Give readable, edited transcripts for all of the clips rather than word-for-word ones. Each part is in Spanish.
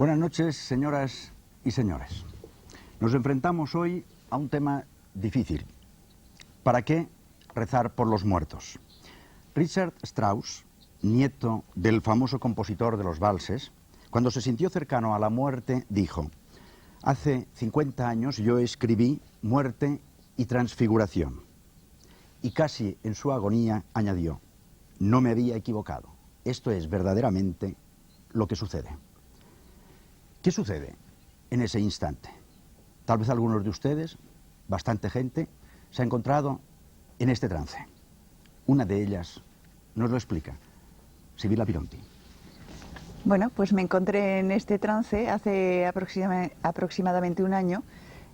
Buenas noches, señoras y señores. Nos enfrentamos hoy a un tema difícil. ¿Para qué rezar por los muertos? Richard Strauss, nieto del famoso compositor de los valses, cuando se sintió cercano a la muerte, dijo: hace 50 años yo escribí Muerte y Transfiguración. Y casi en su agonía añadió: no me había equivocado. Esto es verdaderamente lo que sucede. ¿Qué sucede en ese instante? Tal vez algunos de ustedes, bastante gente, se ha encontrado en este trance. Una de ellas nos lo explica. Sibila Pironti. Bueno, pues me encontré en este trance hace aproximadamente un año.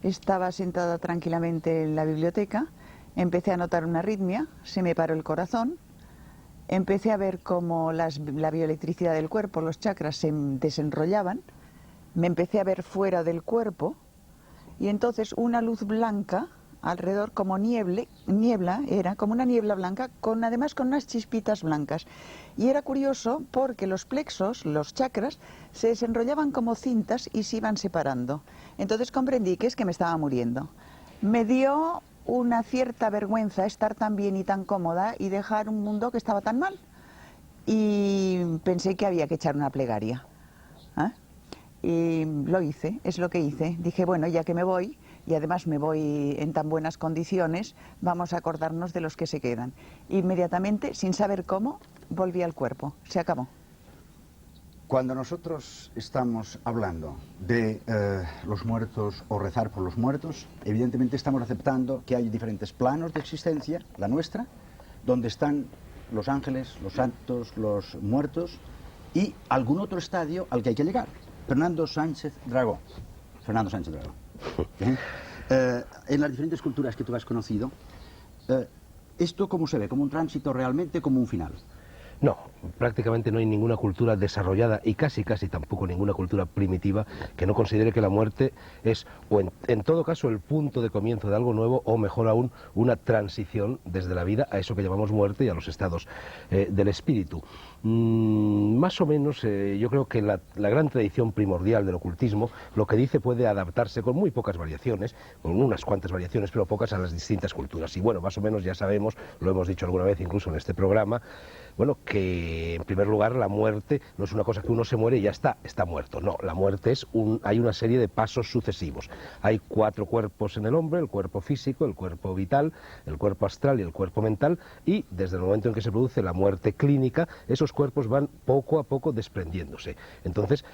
Estaba sentada tranquilamente en la biblioteca, empecé a notar una arritmia, se me paró el corazón, empecé a ver cómo la bioelectricidad del cuerpo, los chakras se desenrollaban, me empecé a ver fuera del cuerpo y entonces una luz blanca alrededor, como niebla, era como una niebla blanca, además con unas chispitas blancas. Y era curioso porque los plexos, los chakras, se desenrollaban como cintas y se iban separando. Entonces comprendí que es que me estaba muriendo. Me dio una cierta vergüenza estar tan bien y tan cómoda y dejar un mundo que estaba tan mal. Y pensé que había que echar una plegaria. Y lo hice, es lo que hice. Dije, bueno, ya que me voy, y además me voy en tan buenas condiciones, vamos a acordarnos de los que se quedan. Inmediatamente, sin saber cómo, volví al cuerpo. Se acabó. Cuando nosotros estamos hablando de los muertos o rezar por los muertos, evidentemente estamos aceptando que hay diferentes planos de existencia, la nuestra, donde están los ángeles, los santos, los muertos, y algún otro estadio al que hay que llegar. Fernando Sánchez Dragó. Fernando Sánchez Dragó. En las diferentes culturas que tú has conocido, ¿esto cómo se ve? ¿Como un tránsito realmente, como un final? No, prácticamente no hay ninguna cultura desarrollada y casi tampoco ninguna cultura primitiva que no considere que la muerte es, o en todo caso, el punto de comienzo de algo nuevo, o mejor aún, una transición desde la vida a eso que llamamos muerte y a los estados del espíritu. Más o menos, yo creo que la gran tradición primordial del ocultismo lo que dice puede adaptarse con muy pocas variaciones, con unas cuantas variaciones, pero pocas, a las distintas culturas. Y bueno, más o menos ya sabemos, lo hemos dicho alguna vez incluso en este programa, bueno, que en primer lugar la muerte no es una cosa que uno se muere y ya está muerto. No, la muerte es hay una serie de pasos sucesivos. Hay 4 cuerpos en el hombre: el cuerpo físico, el cuerpo vital, el cuerpo astral y el cuerpo mental, y desde el momento en que se produce la muerte clínica, esos cuerpos van poco a poco desprendiéndose. Entonces,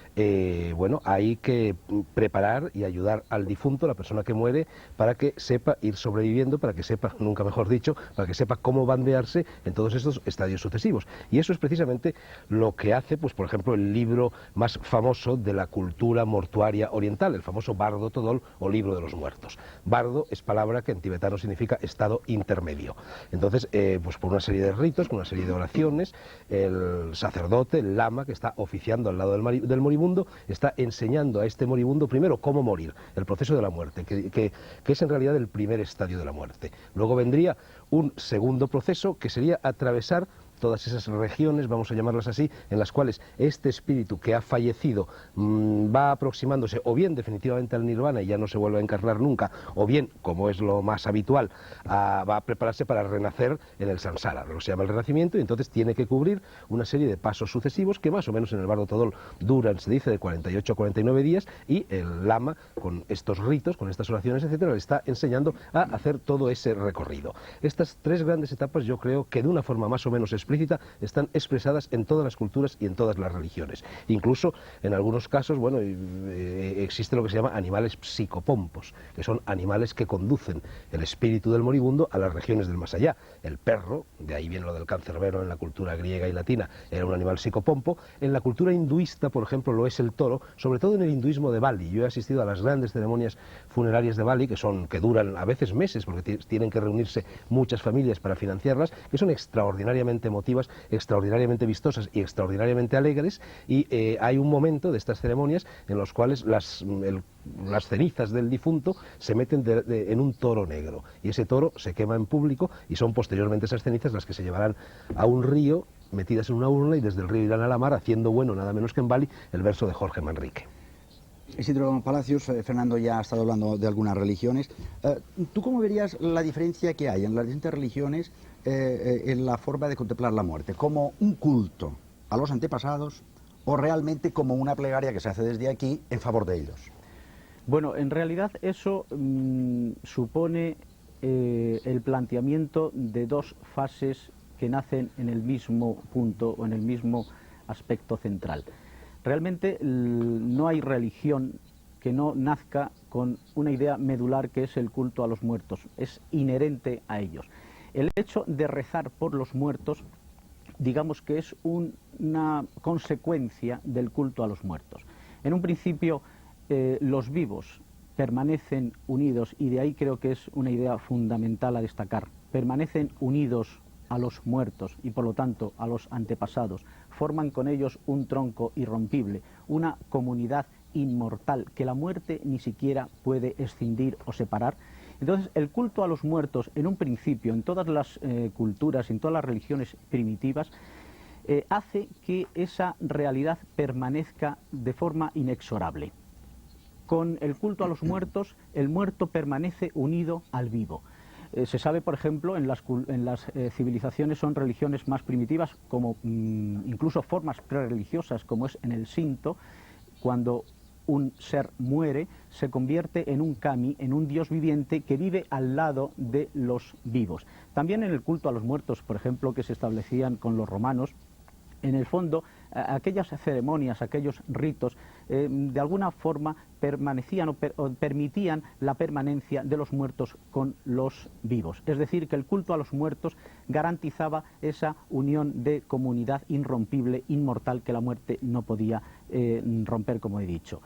bueno, hay que preparar y ayudar al difunto, la persona que muere, para que sepa ir sobreviviendo, para que sepa, nunca mejor dicho, para que sepa cómo bandearse en todos estos estadios sucesivos. Y eso es precisamente lo que hace, pues por ejemplo, el libro más famoso de la cultura mortuaria oriental, el famoso Bardo Todol, o Libro de los Muertos. Bardo es palabra que en tibetano significa estado intermedio. Entonces, pues por una serie de ritos, por una serie de oraciones, el sacerdote, el lama, que está oficiando al lado del moribundo, está enseñando a este moribundo primero cómo morir, el proceso de la muerte, que es en realidad el primer estadio de la muerte. Luego vendría un segundo proceso, que sería atravesar todas esas regiones, vamos a llamarlas así, en las cuales este espíritu que ha fallecido va aproximándose o bien definitivamente al nirvana y ya no se vuelve a encarnar nunca, o bien, como es lo más habitual, va a prepararse para renacer en el samsara, lo que se llama el renacimiento, y entonces tiene que cubrir una serie de pasos sucesivos que más o menos en el Bardo Todol duran, se dice, de 48 a 49 días, y el lama, con estos ritos, con estas oraciones, etcétera, le está enseñando a hacer todo ese recorrido. Estas 3 grandes etapas, yo creo que de una forma más o menos explícita están expresadas en todas las culturas y en todas las religiones. Incluso en algunos casos, bueno, existe lo que se llama animales psicopompos, que son animales que conducen el espíritu del moribundo a las regiones del más allá. El perro, de ahí viene lo del cancerbero en la cultura griega y latina, era un animal psicopompo. En la cultura hinduista, por ejemplo, lo es el toro, sobre todo en el hinduismo de Bali. Yo he asistido a las grandes ceremonias funerarias de Bali, que duran a veces meses, porque tienen que reunirse muchas familias para financiarlas, que son extraordinariamente emotivas, extraordinariamente vistosas y extraordinariamente alegres, y hay un momento de estas ceremonias en los cuales las cenizas del difunto se meten en un toro negro, y ese toro se quema en público, y son posteriormente esas cenizas las que se llevarán a un río, metidas en una urna, y desde el río irán a la mar, haciendo bueno, nada menos que en Bali, el verso de Jorge Manrique. Isidro Palacios, Fernando ya ha estado hablando de algunas religiones. ¿Tú cómo verías la diferencia que hay en las distintas religiones en la forma de contemplar la muerte? ¿Como un culto a los antepasados o realmente como una plegaria que se hace desde aquí en favor de ellos? Bueno, en realidad eso supone el planteamiento de dos fases que nacen en el mismo punto o en el mismo aspecto central. Realmente no hay religión que no nazca con una idea medular que es el culto a los muertos, es inherente a ellos. El hecho de rezar por los muertos, digamos que es una consecuencia del culto a los muertos. En un principio, los vivos permanecen unidos, y de ahí creo que es una idea fundamental a destacar, permanecen unidos a los muertos y por lo tanto a los antepasados, forman con ellos un tronco irrompible, una comunidad inmortal que la muerte ni siquiera puede escindir o separar. Entonces el culto a los muertos en un principio, en todas las culturas, en todas las religiones primitivas, hace que esa realidad permanezca de forma inexorable. Con el culto a los muertos, el muerto permanece unido al vivo. Se sabe, por ejemplo, en las civilizaciones son religiones más primitivas, como incluso formas prereligiosas, como es en el Shinto, cuando un ser muere, se convierte en un kami, en un dios viviente que vive al lado de los vivos. También en el culto a los muertos, por ejemplo, que se establecían con los romanos, en el fondo, aquellas ceremonias, aquellos ritos, de alguna forma permanecían o permitían la permanencia de los muertos con los vivos. Es decir, que el culto a los muertos garantizaba esa unión de comunidad irrompible, inmortal, que la muerte no podía romper, como he dicho.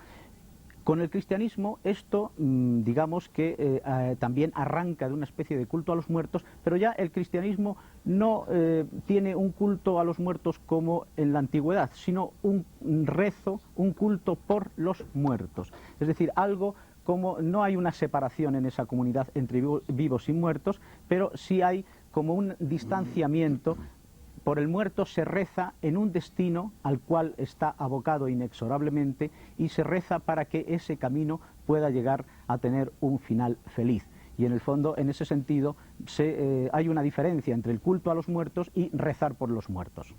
Con el cristianismo esto, digamos que también arranca de una especie de culto a los muertos, pero ya el cristianismo no tiene un culto a los muertos como en la antigüedad, sino un rezo, un culto por los muertos. Es decir, algo como no hay una separación en esa comunidad entre vivos y muertos, pero sí hay como un distanciamiento. Por el muerto se reza en un destino al cual está abocado inexorablemente, y se reza para que ese camino pueda llegar a tener un final feliz. Y en el fondo, en ese sentido, hay una diferencia entre el culto a los muertos y rezar por los muertos.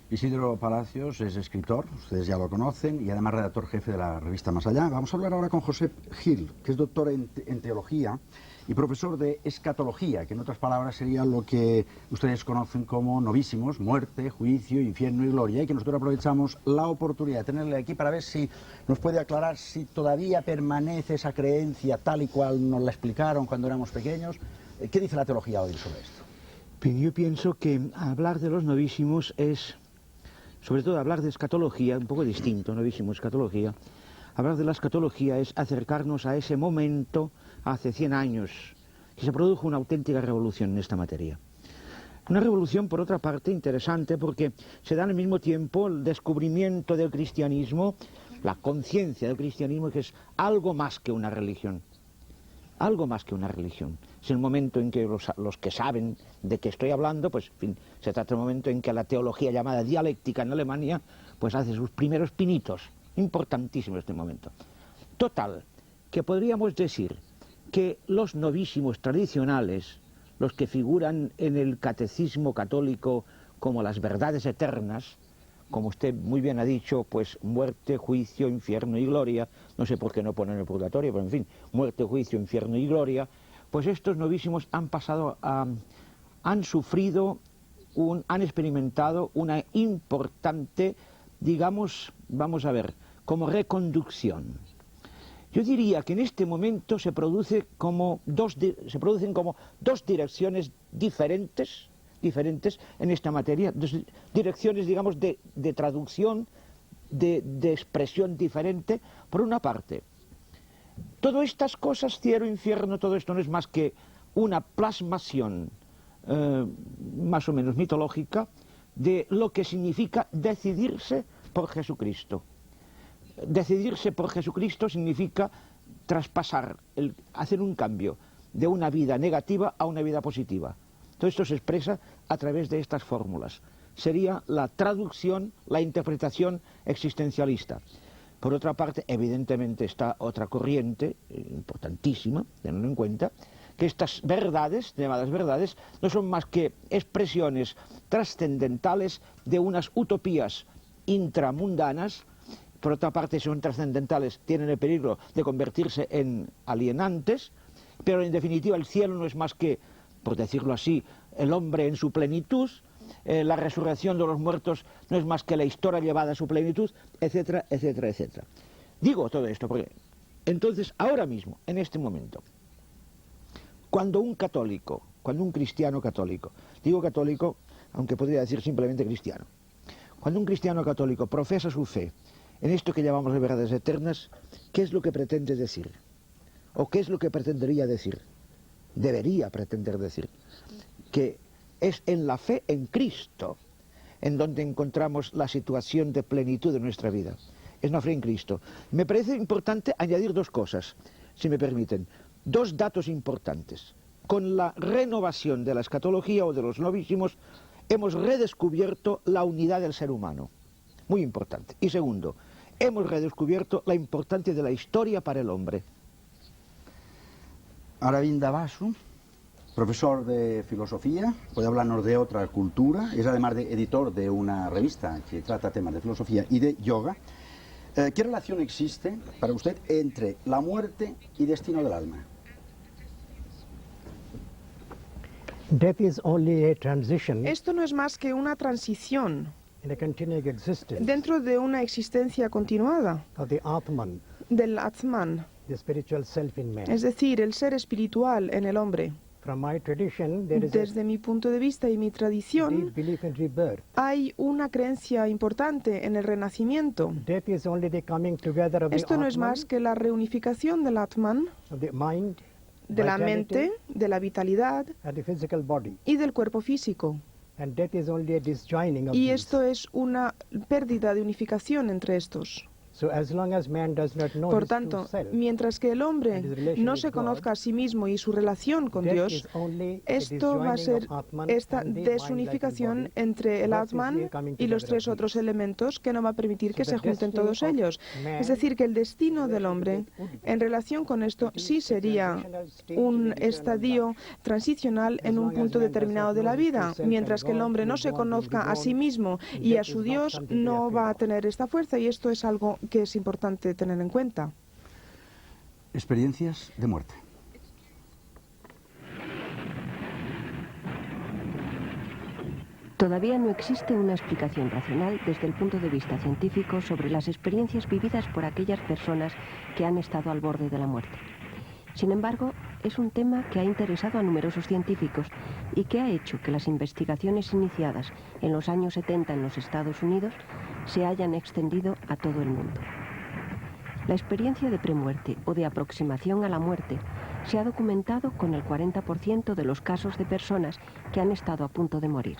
Isidro Palacios es escritor, ustedes ya lo conocen, y además redactor jefe de la revista Más Allá. Vamos a hablar ahora con Josep Gil, que es doctor en teología y profesor de escatología, que en otras palabras sería lo que ustedes conocen como novísimos, muerte, juicio, infierno y gloria, y que nosotros aprovechamos la oportunidad de tenerle aquí para ver si nos puede aclarar si todavía permanece esa creencia tal y cual nos la explicaron cuando éramos pequeños. ¿Qué dice la teología hoy sobre esto? Yo pienso que hablar de los novísimos es, sobre todo hablar de escatología, un poco distinto, novísimo, escatología. Hablar de la escatología es acercarnos a ese momento, hace 100 años, que se produjo una auténtica revolución en esta materia. Una revolución, por otra parte, interesante, porque se da al mismo tiempo el descubrimiento del cristianismo, la conciencia del cristianismo, que es algo más que una religión. Algo más que una religión. Es el momento en que los que saben de qué estoy hablando, pues, en fin, se trata del momento en que la teología llamada dialéctica en Alemania, pues hace sus primeros pinitos. Importantísimo este momento. Total, que podríamos decir que los novísimos tradicionales, los que figuran en el catecismo católico como las verdades eternas, como usted muy bien ha dicho, pues muerte, juicio, infierno y gloria, no sé por qué no ponen el purgatorio, pero en fin, muerte, juicio, infierno y gloria, pues estos novísimos han sufrido, han experimentado una importante, digamos, vamos a ver, como reconducción. Yo diría que en este momento se producen como dos direcciones diferentes en esta materia, direcciones, digamos, de traducción, de expresión diferente. Por una parte, todas estas cosas, cielo, infierno, todo esto no es más que una plasmación más o menos mitológica de lo que significa decidirse por Jesucristo. Decidirse por Jesucristo significa traspasar, hacer un cambio de una vida negativa a una vida positiva. Todo esto se expresa a través de estas fórmulas. Sería la traducción, la interpretación existencialista. Por otra parte, evidentemente está otra corriente, importantísima, teniendo en cuenta, que estas verdades, llamadas verdades, no son más que expresiones trascendentales de unas utopías intramundanas. Por otra parte, son trascendentales, tienen el peligro de convertirse en alienantes, pero en definitiva el cielo no es más que, por decirlo así, el hombre en su plenitud, la resurrección de los muertos no es más que la historia llevada a su plenitud, etcétera, etcétera, etcétera. Digo todo esto porque, entonces, ahora mismo, en este momento, cuando un católico, cuando un cristiano católico, digo católico, aunque podría decir simplemente cristiano, cuando un cristiano católico profesa su fe en esto que llamamos de verdades eternas, ¿qué es lo que pretende decir? ¿O qué es lo que pretendería decir? Debería pretender decir que es en la fe en Cristo en donde encontramos la situación de plenitud de nuestra vida. Es una fe en Cristo. Me parece importante añadir dos cosas, si me permiten. Dos datos importantes. Con la renovación de la escatología o de los novísimos, hemos redescubierto la unidad del ser humano. Muy importante. Y segundo, hemos redescubierto la importancia de la historia para el hombre. Aravinda Basu, profesor de filosofía, puede hablarnos de otra cultura, es además de editor de una revista que trata temas de filosofía y de yoga. ¿Qué relación existe para usted entre la muerte y destino del alma? Esto no es más que una transición dentro de una existencia continuada del Atman, es decir, el ser espiritual en el hombre. Desde mi punto de vista y mi tradición, hay una creencia importante en el renacimiento. Esto no es más que la reunificación del Atman, de la mente, de la vitalidad y del cuerpo físico. Y esto es una pérdida de unificación entre estos. Por tanto, mientras que el hombre no se conozca a sí mismo y su relación con Dios, esto va a ser esta desunificación entre el Atman y los tres otros elementos que no va a permitir que se junten todos ellos. Es decir, que el destino del hombre en relación con esto sí sería un estadio transicional en un punto determinado de la vida. Mientras que el hombre no se conozca a sí mismo y a su Dios, no va a tener esta fuerza, y esto es algo que es importante tener en cuenta. Experiencias de muerte. Todavía no existe una explicación racional desde el punto de vista científico sobre las experiencias vividas por aquellas personas que han estado al borde de la muerte. Sin embargo, es un tema que ha interesado a numerosos científicos y que ha hecho que las investigaciones iniciadas en los años 70 en los Estados Unidos se hayan extendido a todo el mundo. La experiencia de premuerte o de aproximación a la muerte se ha documentado con el 40% de los casos de personas que han estado a punto de morir,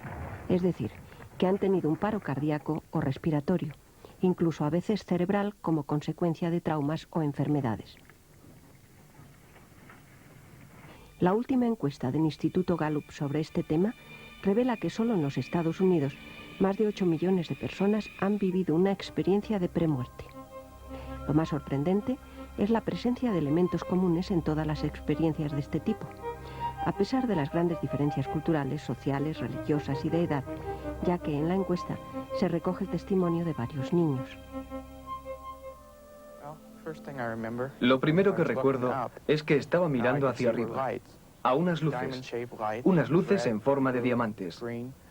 es decir, que han tenido un paro cardíaco o respiratorio, incluso a veces cerebral como consecuencia de traumas o enfermedades. La última encuesta del Instituto Gallup sobre este tema revela que solo en los Estados Unidos más de 8 millones de personas han vivido una experiencia de premuerte. Lo más sorprendente es la presencia de elementos comunes en todas las experiencias de este tipo, a pesar de las grandes diferencias culturales, sociales, religiosas y de edad, ya que en la encuesta se recoge el testimonio de varios niños. Lo primero que recuerdo es que estaba mirando hacia arriba, a unas luces en forma de diamantes.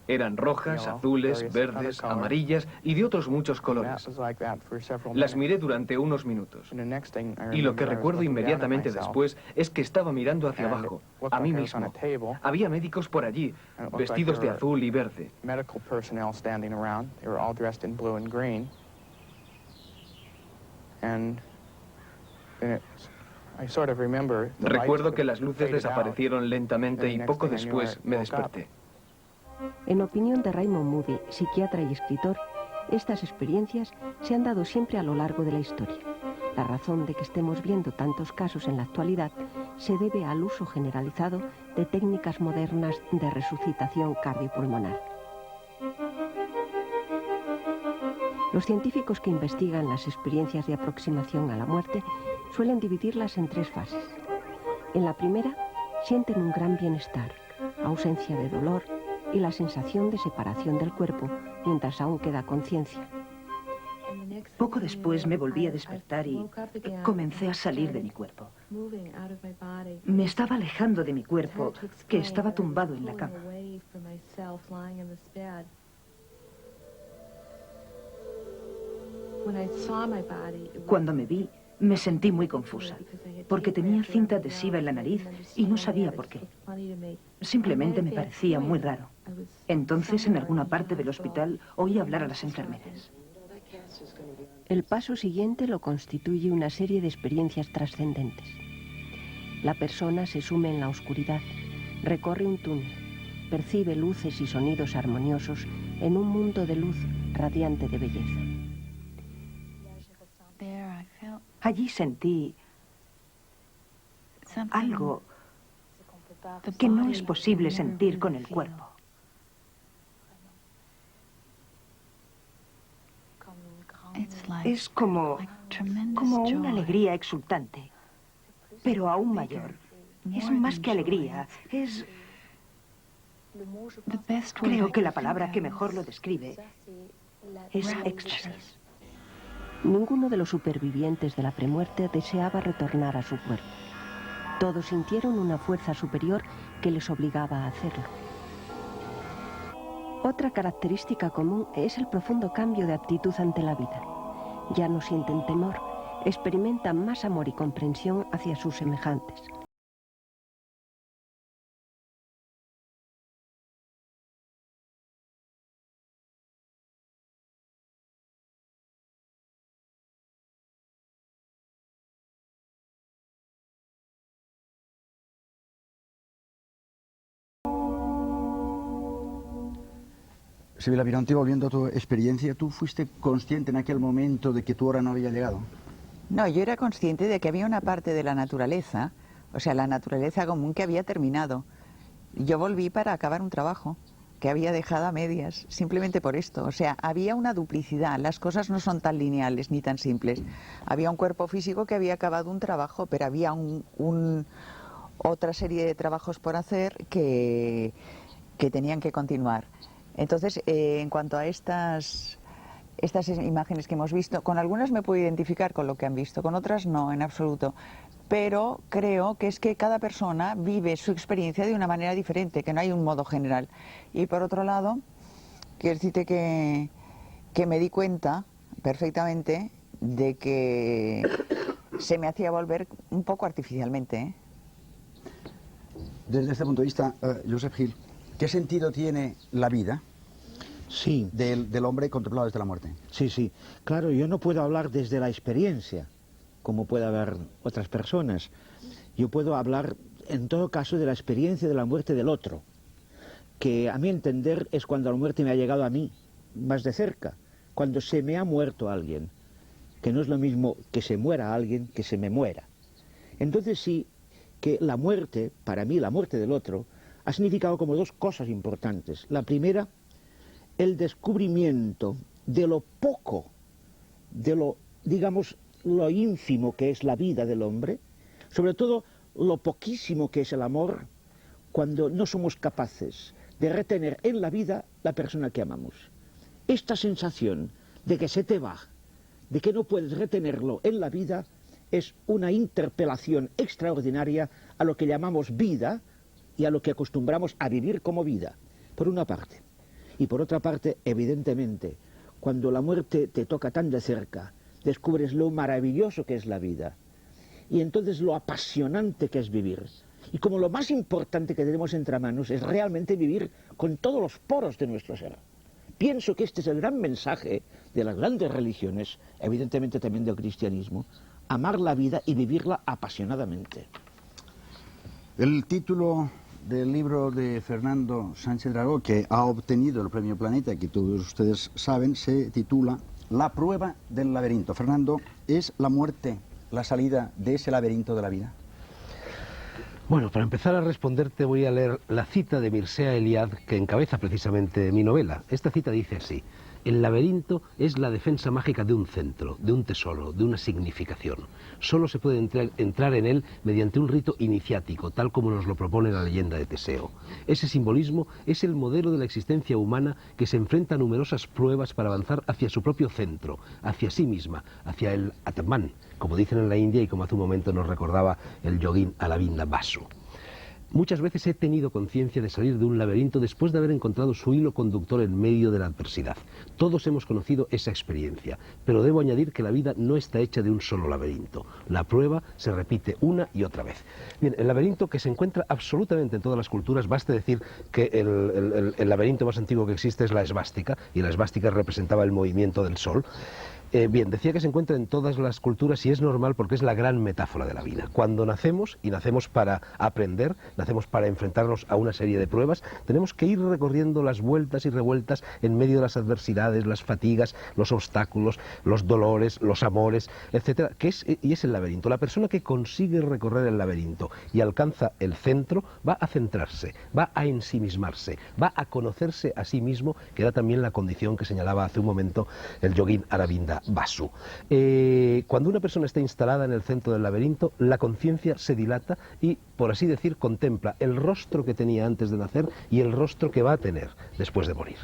Eran rojas, azules, verdes, amarillas y de otros muchos colores. Las miré durante unos minutos. Y lo que recuerdo inmediatamente después es que estaba mirando hacia abajo, a mí mismo. Había médicos por allí, vestidos de azul y verde. Recuerdo que las luces desaparecieron lentamente y poco después me desperté. En opinión de Raymond Moody, psiquiatra y escritor, estas experiencias se han dado siempre a lo largo de la historia. La razón de que estemos viendo tantos casos en la actualidad se debe al uso generalizado de técnicas modernas de resucitación cardiopulmonar. Los científicos que investigan las experiencias de aproximación a la muerte suelen dividirlas en 3 fases. En la primera, sienten un gran bienestar, ausencia de dolor y la sensación de separación del cuerpo mientras aún queda conciencia. Poco después me volví a despertar y comencé a salir de mi cuerpo. Me estaba alejando de mi cuerpo, que estaba tumbado en la cama. Cuando me vi, me sentí muy confusa, porque tenía cinta adhesiva en la nariz y no sabía por qué. Simplemente me parecía muy raro. Entonces, en alguna parte del hospital, oí hablar a las enfermeras. El paso siguiente lo constituye una serie de experiencias trascendentes. La persona se sume en la oscuridad, recorre un túnel, percibe luces y sonidos armoniosos en un mundo de luz radiante de belleza. Allí sentí algo que no es posible sentir con el cuerpo. Es como una alegría exultante, pero aún mayor. Es más que alegría, creo que la palabra que mejor lo describe es éxtasis. Ninguno de los supervivientes de la premuerte deseaba retornar a su cuerpo. Todos sintieron una fuerza superior que les obligaba a hacerlo. Otra característica común es el profundo cambio de actitud ante la vida. Ya no sienten temor, experimentan más amor y comprensión hacia sus semejantes. Sibila Vironte, volviendo a tu experiencia, ¿tú fuiste consciente en aquel momento de que tu hora no había llegado? No, yo era consciente de que había una parte de la naturaleza, o sea, la naturaleza común, que había terminado. Yo volví para acabar un trabajo que había dejado a medias, simplemente por esto. O sea, había una duplicidad, las cosas no son tan lineales ni tan simples. Había un cuerpo físico que había acabado un trabajo, pero había otra serie de trabajos por hacer que tenían que continuar. Entonces, en cuanto a estas imágenes que hemos visto, con algunas me puedo identificar con lo que han visto, con otras no, en absoluto. Pero creo que es que cada persona vive su experiencia de una manera diferente, que no hay un modo general. Y por otro lado, quiero decirte que me di cuenta perfectamente de que se me hacía volver un poco artificialmente, ¿eh? Desde este punto de vista, Josep Gil, ¿qué sentido tiene la vida? Sí. Del hombre contemplado desde la muerte? Sí, sí. Claro, yo no puedo hablar desde la experiencia, como puede haber otras personas. Yo puedo hablar, en todo caso, de la experiencia de la muerte del otro, que a mi entender es cuando la muerte me ha llegado a mí, más de cerca, cuando se me ha muerto alguien, que no es lo mismo que se muera alguien que se me muera. Entonces sí, que la muerte, para mí la muerte del otro, ha significado como 2 cosas importantes. La primera, el descubrimiento de lo poco, de lo, digamos, lo ínfimo que es la vida del hombre, sobre todo lo poquísimo que es el amor, cuando no somos capaces de retener en la vida la persona que amamos. Esta sensación de que se te va, de que no puedes retenerlo en la vida, es una interpelación extraordinaria a lo que llamamos vida y a lo que acostumbramos a vivir como vida, por una parte. Y por otra parte, evidentemente, cuando la muerte te toca tan de cerca, descubres lo maravilloso que es la vida, y entonces lo apasionante que es vivir. Y como lo más importante que tenemos entre manos es realmente vivir con todos los poros de nuestro ser. Pienso que este es el gran mensaje de las grandes religiones, evidentemente también del cristianismo, amar la vida y vivirla apasionadamente. El título del libro de Fernando Sánchez Dragó, que ha obtenido el Premio Planeta, que todos ustedes saben, se titula La prueba del laberinto. Fernando, ¿es la muerte la salida de ese laberinto de la vida? Bueno, para empezar a responderte voy a leer la cita de Mircea Eliade que encabeza precisamente mi novela. Esta cita dice así: El laberinto es la defensa mágica de un centro, de un tesoro, de una significación. Solo se puede entrar en él mediante un rito iniciático, tal como nos lo propone la leyenda de Teseo. Ese simbolismo es el modelo de la existencia humana que se enfrenta a numerosas pruebas para avanzar hacia su propio centro, hacia sí misma, hacia el Atman, como dicen en la India y como hace un momento nos recordaba el yogín Aravinda Basu. Muchas veces he tenido conciencia de salir de un laberinto después de haber encontrado su hilo conductor en medio de la adversidad. Todos hemos conocido esa experiencia, pero debo añadir que la vida no está hecha de un solo laberinto. La prueba se repite una y otra vez. Bien, el laberinto, que se encuentra absolutamente en todas las culturas, basta decir que el laberinto más antiguo que existe es la esvástica, y la esvástica representaba el movimiento del sol. Bien, decía que se encuentra en todas las culturas y es normal porque es la gran metáfora de la vida. Cuando nacemos, y nacemos para aprender, nacemos para enfrentarnos a una serie de pruebas, tenemos que ir recorriendo las vueltas y revueltas en medio de las adversidades, las fatigas, los obstáculos, los dolores, los amores, etcétera, y es el laberinto. La persona que consigue recorrer el laberinto y alcanza el centro va a centrarse, va a ensimismarse, va a conocerse a sí mismo, que era también la condición que señalaba hace un momento el yogín Aravinda Basu. Cuando una persona está instalada en el centro del laberinto, la conciencia se dilata y, por así decir, contempla el rostro que tenía antes de nacer y el rostro que va a tener después de morir.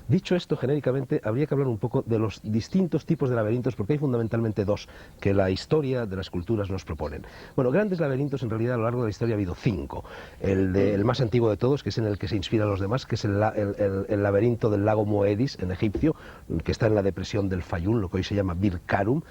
Dicho esto, genéricamente, habría que hablar un poco de los distintos tipos de laberintos, porque hay fundamentalmente dos que la historia de las culturas nos proponen. Bueno, grandes laberintos, en realidad, a lo largo de la historia ha habido 5. El más antiguo de todos, que es en el que se inspiran los demás, que es el laberinto del lago Moeris, en egipcio, que está en la depresión del Fayum, lo que hoy se llama Bir Karum.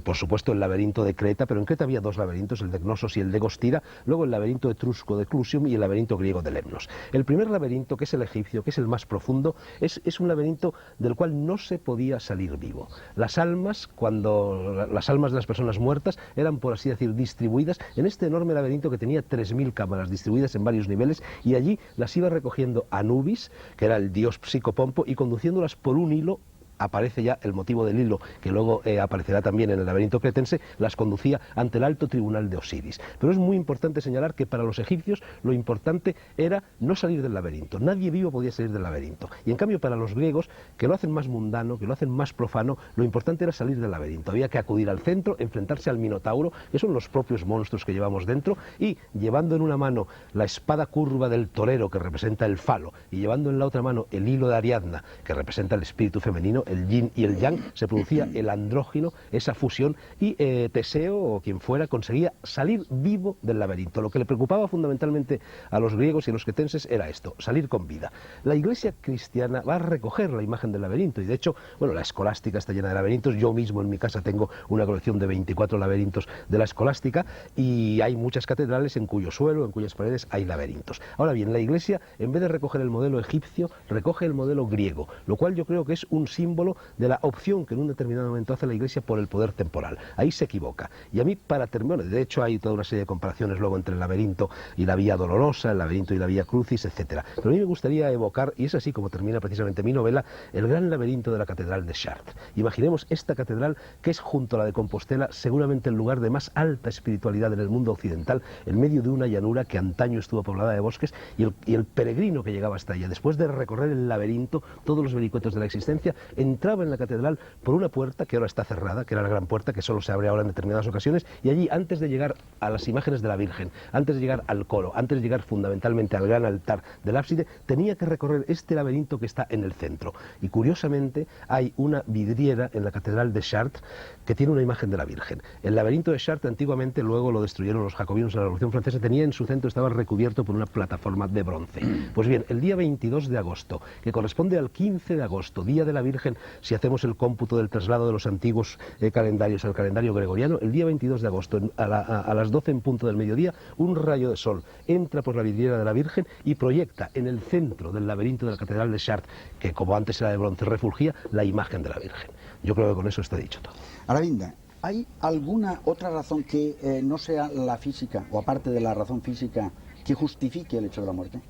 Por supuesto, el laberinto de Creta, pero en Creta había 2 laberintos, el de Gnosos y el de Gostira, luego el laberinto etrusco de Clusium y el laberinto griego de Lemnos. El primer laberinto, que es el egipcio, que es el más profundo, es un laberinto del cual no se podía salir vivo. Las almas de las personas muertas eran, por así decir, distribuidas en este enorme laberinto que tenía 3000 cámaras distribuidas en varios niveles, y allí las iba recogiendo Anubis, que era el dios Psicopompo, y conduciéndolas por un hilo. Aparece ya el motivo del hilo, que luego aparecerá también en el laberinto cretense, las conducía ante el alto tribunal de Osiris. Pero es muy importante señalar que para los egipcios lo importante era no salir del laberinto. Nadie vivo podía salir del laberinto. Y en cambio para los griegos, que lo hacen más mundano, que lo hacen más profano, lo importante era salir del laberinto. Había que acudir al centro, enfrentarse al Minotauro, que son los propios monstruos que llevamos dentro, y llevando en una mano la espada curva del torero, que representa el falo, y llevando en la otra mano el hilo de Ariadna, que representa el espíritu femenino, el yin y el yang, se producía el andrógino, esa fusión, y Teseo, o quien fuera, conseguía salir vivo del laberinto. Lo que le preocupaba fundamentalmente a los griegos y a los cretenses era esto, salir con vida. La Iglesia cristiana va a recoger la imagen del laberinto, y de hecho, bueno, la escolástica está llena de laberintos. Yo mismo en mi casa tengo una colección de 24 laberintos de la escolástica, y hay muchas catedrales en cuyo suelo, en cuyas paredes hay laberintos. Ahora bien, la Iglesia, en vez de recoger el modelo egipcio, recoge el modelo griego, lo cual yo creo que es un símbolo de la opción que en un determinado momento hace la Iglesia por el poder temporal. Ahí se equivoca. Y a mí, para terminar, de hecho hay toda una serie de comparaciones luego entre el laberinto y la Vía Dolorosa, el laberinto y la Vía Crucis, etcétera. Pero a mí me gustaría evocar, y es así como termina precisamente mi novela, el gran laberinto de la Catedral de Chartres. Imaginemos esta catedral, que es junto a la de Compostela seguramente el lugar de más alta espiritualidad en el mundo occidental, en medio de una llanura que antaño estuvo poblada de bosques, y el peregrino que llegaba hasta ella, después de recorrer el laberinto, todos los vericuetos de la existencia, entraba en la catedral por una puerta que ahora está cerrada, que era la gran puerta, que solo se abre ahora en determinadas ocasiones, y allí, antes de llegar a las imágenes de la Virgen, antes de llegar al coro, antes de llegar fundamentalmente al gran altar del ábside, tenía que recorrer este laberinto que está en el centro. Y curiosamente hay una vidriera en la catedral de Chartres que tiene una imagen de la Virgen. El laberinto de Chartres antiguamente, luego lo destruyeron los jacobinos en la Revolución Francesa, tenía en su centro, estaba recubierto por una plataforma de bronce. Pues bien, el día 22 de agosto, que corresponde al 15 de agosto, Día de la Virgen, si hacemos el cómputo del traslado de los antiguos calendarios al calendario gregoriano, el día 22 de agosto, a las 12 en punto del mediodía, un rayo de sol entra por la vidriera de la Virgen y proyecta en el centro del laberinto de la Catedral de Chartres, que como antes era de bronce, refulgía la imagen de la Virgen. Yo creo que con eso está dicho todo. Aravinda, ¿hay alguna otra razón que no sea la física, o aparte de la razón física, que justifique el hecho de la muerte?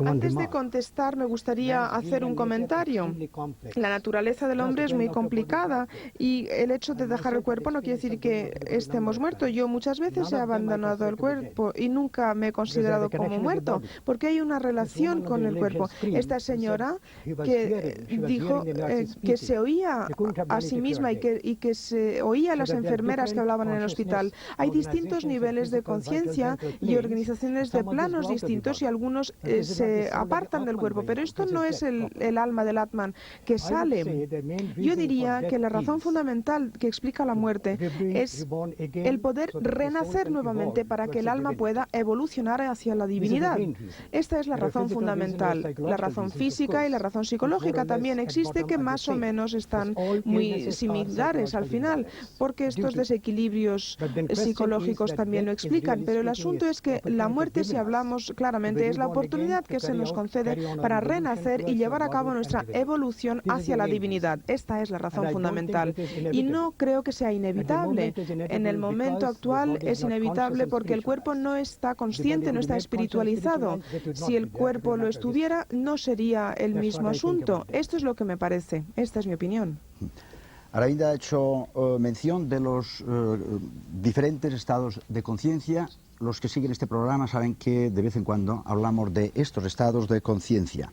Antes de contestar, me gustaría hacer un comentario. La naturaleza del hombre es muy complicada y el hecho de dejar el cuerpo no quiere decir que estemos muertos. Yo muchas veces he abandonado el cuerpo y nunca me he considerado como muerto, porque hay una relación con el cuerpo. Esta señora que dijo que se oía a sí misma y que se oía a las enfermeras que hablaban en el hospital. Hay distintos niveles de conciencia y organizaciones de planos distintos y algunos se apartan del cuerpo, pero esto no es el alma del Atman que sale. Yo diría que la razón fundamental que explica la muerte es el poder renacer nuevamente para que el alma pueda evolucionar hacia la divinidad. Esta es la razón fundamental. La razón física y la razón psicológica también existe, que más o menos están muy similares al final, porque estos desequilibrios psicológicos también lo explican, pero el asunto es que la muerte, si hablamos claramente, es la oportunidad que se nos concede para renacer y llevar a cabo nuestra evolución hacia la divinidad. Esta es la razón fundamental y no creo que sea inevitable. En el momento actual es inevitable porque el cuerpo no está consciente, no está espiritualizado. Si el cuerpo lo estuviera, no sería el mismo asunto. Esto es lo que me parece. Esta es mi opinión. Aravinda ha hecho mención de los diferentes estados de conciencia. Los que siguen este programa saben que de vez en cuando hablamos de estos estados de conciencia.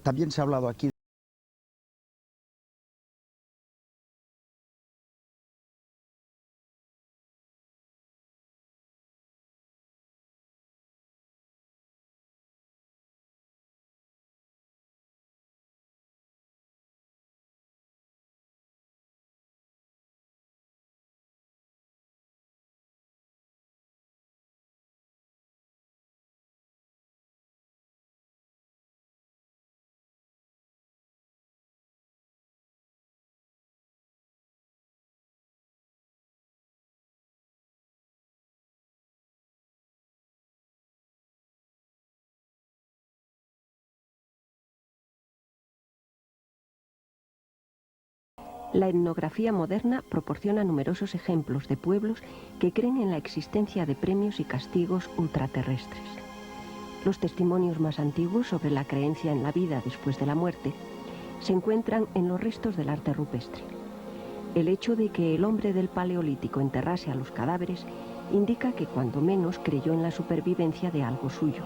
También se ha hablado aquí La etnografía moderna proporciona numerosos ejemplos de pueblos que creen en la existencia de premios y castigos ultraterrestres. Los testimonios más antiguos sobre la creencia en la vida después de la muerte se encuentran en los restos del arte rupestre. El hecho de que el hombre del Paleolítico enterrase a los cadáveres indica que cuando menos creyó en la supervivencia de algo suyo.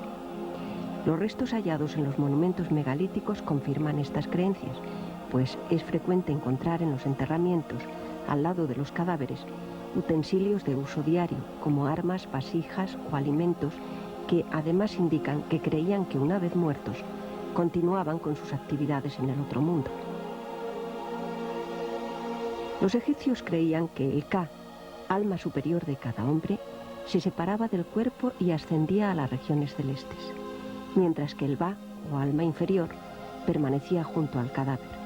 Los restos hallados en los monumentos megalíticos confirman estas creencias, pues es frecuente encontrar en los enterramientos, al lado de los cadáveres, utensilios de uso diario, como armas, vasijas o alimentos, que además indican que creían que una vez muertos, continuaban con sus actividades en el otro mundo. Los egipcios creían que el Ka, alma superior de cada hombre, se separaba del cuerpo y ascendía a las regiones celestes, mientras que el Ba, o alma inferior, permanecía junto al cadáver.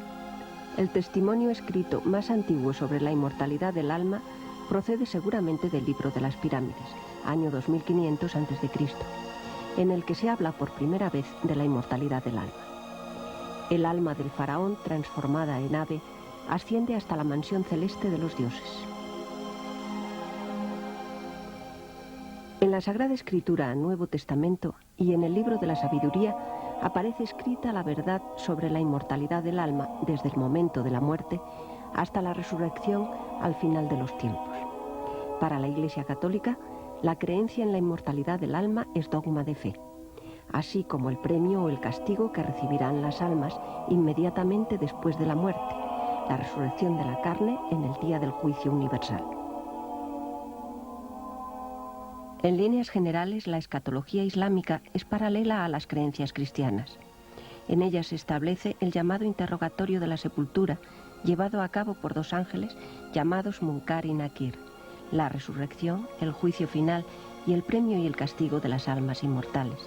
El testimonio escrito más antiguo sobre la inmortalidad del alma procede seguramente del Libro de las Pirámides, año 2500 a.C., en el que se habla por primera vez de la inmortalidad del alma. El alma del faraón, transformada en ave, asciende hasta la mansión celeste de los dioses. En la Sagrada Escritura, Nuevo Testamento y en el Libro de la Sabiduría, aparece escrita la verdad sobre la inmortalidad del alma desde el momento de la muerte hasta la resurrección al final de los tiempos. Para la Iglesia Católica, la creencia en la inmortalidad del alma es dogma de fe, así como el premio o el castigo que recibirán las almas inmediatamente después de la muerte, la resurrección de la carne en el día del juicio universal. En líneas generales, la escatología islámica es paralela a las creencias cristianas. En ella se establece el llamado interrogatorio de la sepultura, llevado a cabo por dos ángeles llamados Munkar y Nakir, la resurrección, el juicio final y el premio y el castigo de las almas inmortales.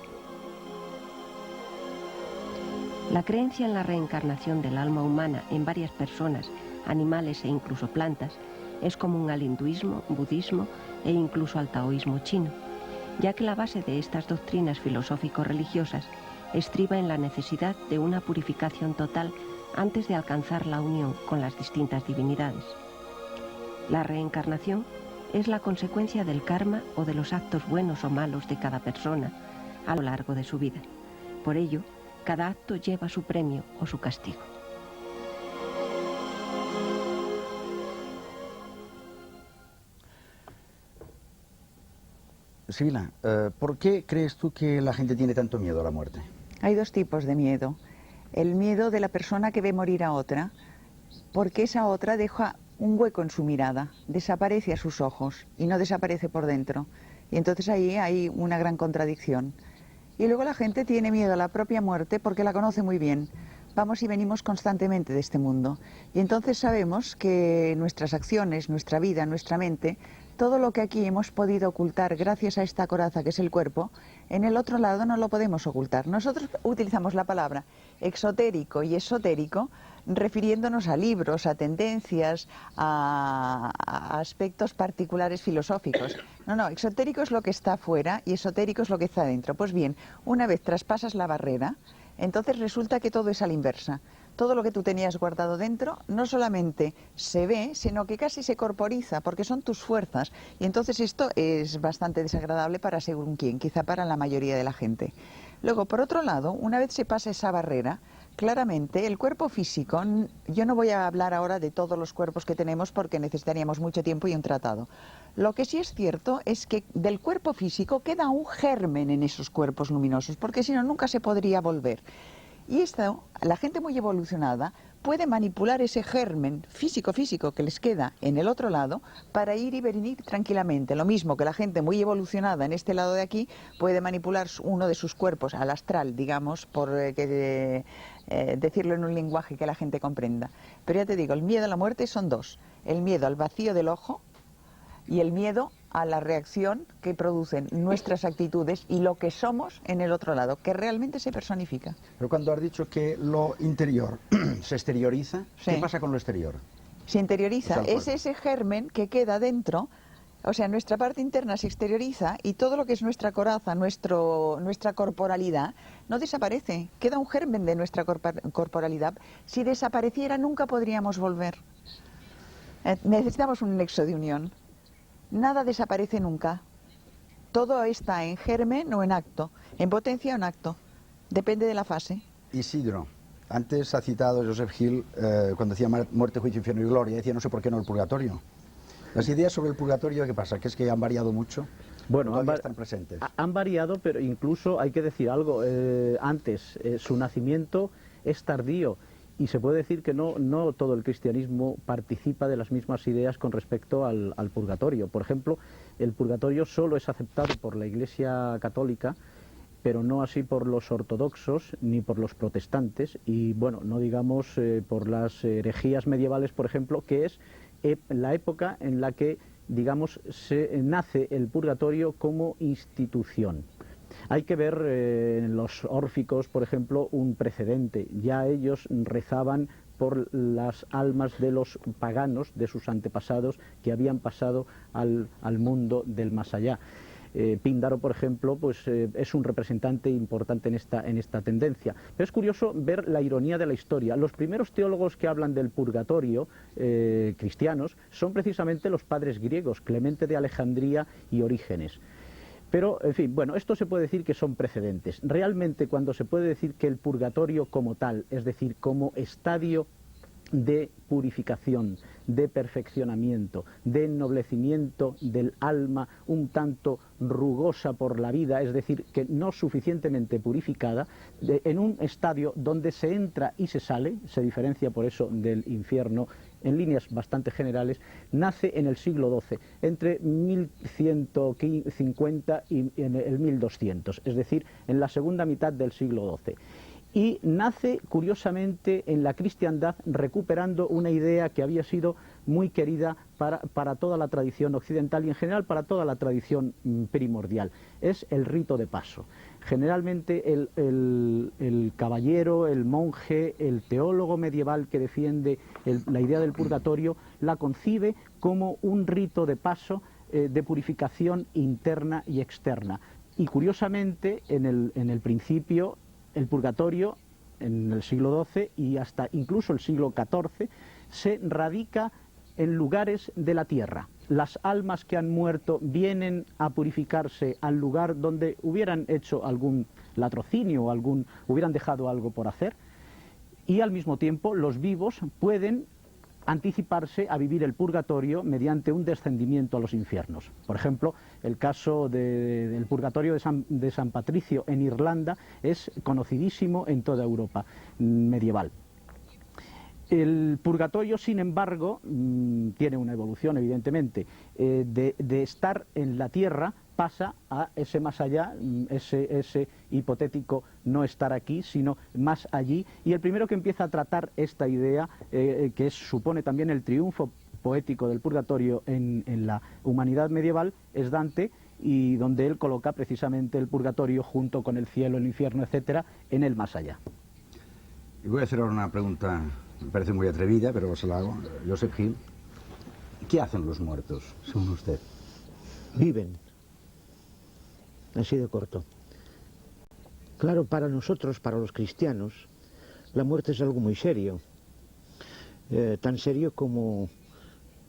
La creencia en la reencarnación del alma humana en varias personas, animales e incluso plantas, es común al hinduismo, budismo e incluso al taoísmo chino, ya que la base de estas doctrinas filosófico-religiosas estriba en la necesidad de una purificación total antes de alcanzar la unión con las distintas divinidades. La reencarnación es la consecuencia del karma o de los actos buenos o malos de cada persona, a lo largo de su vida. Por ello, cada acto lleva su premio o su castigo. Sibila, ¿por qué crees tú que la gente tiene tanto miedo a la muerte? Hay dos tipos de miedo. El miedo de la persona que ve morir a otra, porque esa otra deja un hueco en su mirada, desaparece a sus ojos y no desaparece por dentro. Y entonces ahí hay una gran contradicción. Y luego la gente tiene miedo a la propia muerte porque la conoce muy bien. Vamos y venimos constantemente de este mundo. Y entonces sabemos que nuestras acciones, nuestra vida, nuestra mente, todo lo que aquí hemos podido ocultar gracias a esta coraza que es el cuerpo, en el otro lado no lo podemos ocultar. Nosotros utilizamos la palabra exotérico y esotérico refiriéndonos a libros, a tendencias, a aspectos particulares filosóficos. No, exotérico es lo que está afuera y esotérico es lo que está dentro. Pues bien, una vez traspasas la barrera, entonces resulta que todo es a la inversa. Todo lo que tú tenías guardado dentro no solamente se ve, sino que casi se corporiza, porque son tus fuerzas. Y entonces esto es bastante desagradable para según quién, quizá para la mayoría de la gente. Luego, por otro lado, una vez se pasa esa barrera, claramente el cuerpo físico, yo no voy a hablar ahora de todos los cuerpos que tenemos porque necesitaríamos mucho tiempo y un tratado. Lo que sí es cierto es que del cuerpo físico queda un germen en esos cuerpos luminosos, porque si no, nunca se podría volver. Y esto, la gente muy evolucionada puede manipular ese germen físico que les queda en el otro lado para ir y venir tranquilamente. Lo mismo que la gente muy evolucionada en este lado de aquí puede manipular uno de sus cuerpos al astral, digamos, por decirlo en un lenguaje que la gente comprenda. Pero ya te digo, el miedo a la muerte son dos. El miedo al vacío del ojo y el miedo a la reacción que producen nuestras actitudes y lo que somos en el otro lado, que realmente se personifica. Pero cuando has dicho que lo interior se exterioriza, ¿qué pasa con lo exterior? Se interioriza, es ese germen que queda dentro, o sea, nuestra parte interna se exterioriza y todo lo que es nuestra coraza, nuestra corporalidad, no desaparece, queda un germen de nuestra corporalidad. Si desapareciera nunca podríamos volver. Necesitamos un nexo de unión. Nada desaparece nunca. Todo está en germen o en acto, en potencia o en acto. Depende de la fase. Isidro, antes ha citado Joseph Hill cuando decía muerte, juicio, infierno y gloria. Decía, no sé por qué no el purgatorio. Las ideas sobre el purgatorio, ¿qué pasa? ¿Que es que han variado mucho? Bueno, están presentes. Han variado, pero incluso hay que decir algo. Antes, su nacimiento es tardío. Y se puede decir que no todo el cristianismo participa de las mismas ideas con respecto al purgatorio. Por ejemplo, el purgatorio solo es aceptado por la Iglesia católica, pero no así por los ortodoxos ni por los protestantes, y bueno, no digamos por las herejías medievales, por ejemplo, que es la época en la que, digamos, nace el purgatorio como institución. Hay que ver en los órficos, por ejemplo, un precedente. Ya ellos rezaban por las almas de los paganos, de sus antepasados, que habían pasado al mundo del más allá. Píndaro, por ejemplo, pues es un representante importante en esta tendencia. Pero es curioso ver la ironía de la historia. Los primeros teólogos que hablan del purgatorio, cristianos, son precisamente los padres griegos, Clemente de Alejandría y Orígenes. Pero, en fin, bueno, esto se puede decir que son precedentes. Realmente, cuando se puede decir que el purgatorio como tal, es decir, como estadio de purificación, de perfeccionamiento, de ennoblecimiento del alma un tanto rugosa por la vida, es decir, que no suficientemente purificada, en un estadio donde se entra y se sale, se diferencia por eso del infierno en líneas bastante generales, nace en el siglo XII, entre 1150 y en el 1200, es decir, en la segunda mitad del siglo XII. Y nace, curiosamente, en la cristiandad, recuperando una idea que había sido muy querida para toda la tradición occidental y en general para toda la tradición primordial. Es el rito de paso. Generalmente el caballero, el monje, el teólogo medieval que defiende la idea del purgatorio, la concibe como un rito de paso de purificación interna y externa. Y curiosamente, en el principio, el purgatorio, en el siglo XII y hasta incluso el siglo XIV, se radica en lugares de la tierra. las almas que han muerto vienen a purificarse al lugar donde hubieran hecho algún latrocinio o hubieran dejado algo por hacer, y al mismo tiempo los vivos pueden anticiparse a vivir el purgatorio mediante un descendimiento a los infiernos. Por ejemplo, el caso del purgatorio de San Patricio en Irlanda es conocidísimo en toda Europa medieval. El purgatorio, sin embargo, tiene una evolución, evidentemente, de estar en la tierra pasa a ese más allá, ese hipotético no estar aquí, sino más allí. Y el primero que empieza a tratar esta idea, supone también el triunfo poético del purgatorio en la humanidad medieval, es Dante, y donde él coloca precisamente el purgatorio junto con el cielo, el infierno, etcétera, en el más allá. Y voy a hacer ahora una pregunta, me parece muy atrevida, pero se la hago. Joseph Hill, ¿qué hacen los muertos, según usted? Viven. Así de corto. Claro, para nosotros, para los cristianos, la muerte es algo muy serio. Tan serio como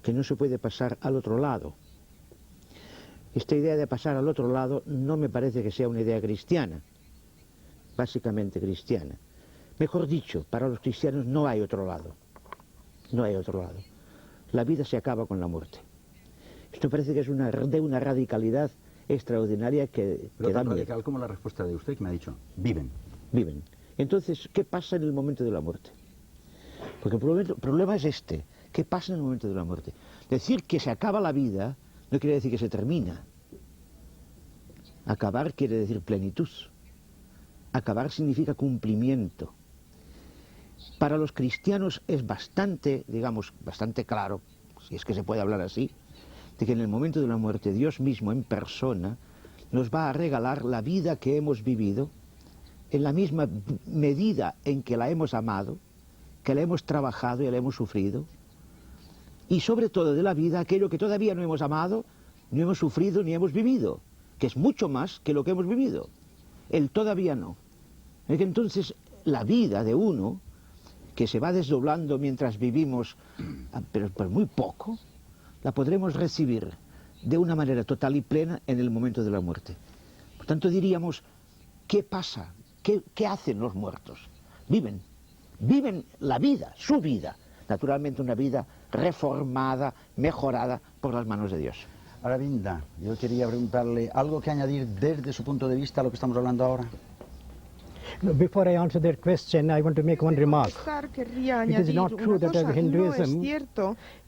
que no se puede pasar al otro lado. Esta idea de pasar al otro lado no me parece que sea una idea cristiana, básicamente cristiana. Mejor dicho, para los cristianos no hay otro lado. No hay otro lado. La vida se acaba con la muerte. Esto parece que es de una radicalidad extraordinaria que Pero da tan miedo. radical como la respuesta de usted que me ha dicho, viven. Viven. Entonces, ¿qué pasa en el momento de la muerte? Porque el problema es este. ¿Qué pasa en el momento de la muerte? Decir que se acaba la vida no quiere decir que se termina. Acabar quiere decir plenitud. Acabar significa cumplimiento. Para los cristianos es bastante, digamos, bastante claro, si es que se puede hablar así, de que en el momento de la muerte Dios mismo en persona nos va a regalar la vida que hemos vivido en la misma medida en que la hemos amado, que la hemos trabajado y la hemos sufrido, y sobre todo de la vida aquello que todavía no hemos amado, no hemos sufrido ni hemos vivido, que es mucho más que lo que hemos vivido. El todavía no. Es que entonces la vida de uno, que se va desdoblando mientras vivimos, pero muy poco, la podremos recibir de una manera total y plena en el momento de la muerte. Por tanto diríamos, ¿qué pasa? ¿Qué hacen los muertos? Viven. Viven la vida, su vida. Naturalmente una vida reformada, mejorada por las manos de Dios. Aravinda, yo quería preguntarle algo que añadir desde su punto de vista a lo que estamos hablando ahora. Before I answer that question, I want to make one remark. It is not true that in Hinduism,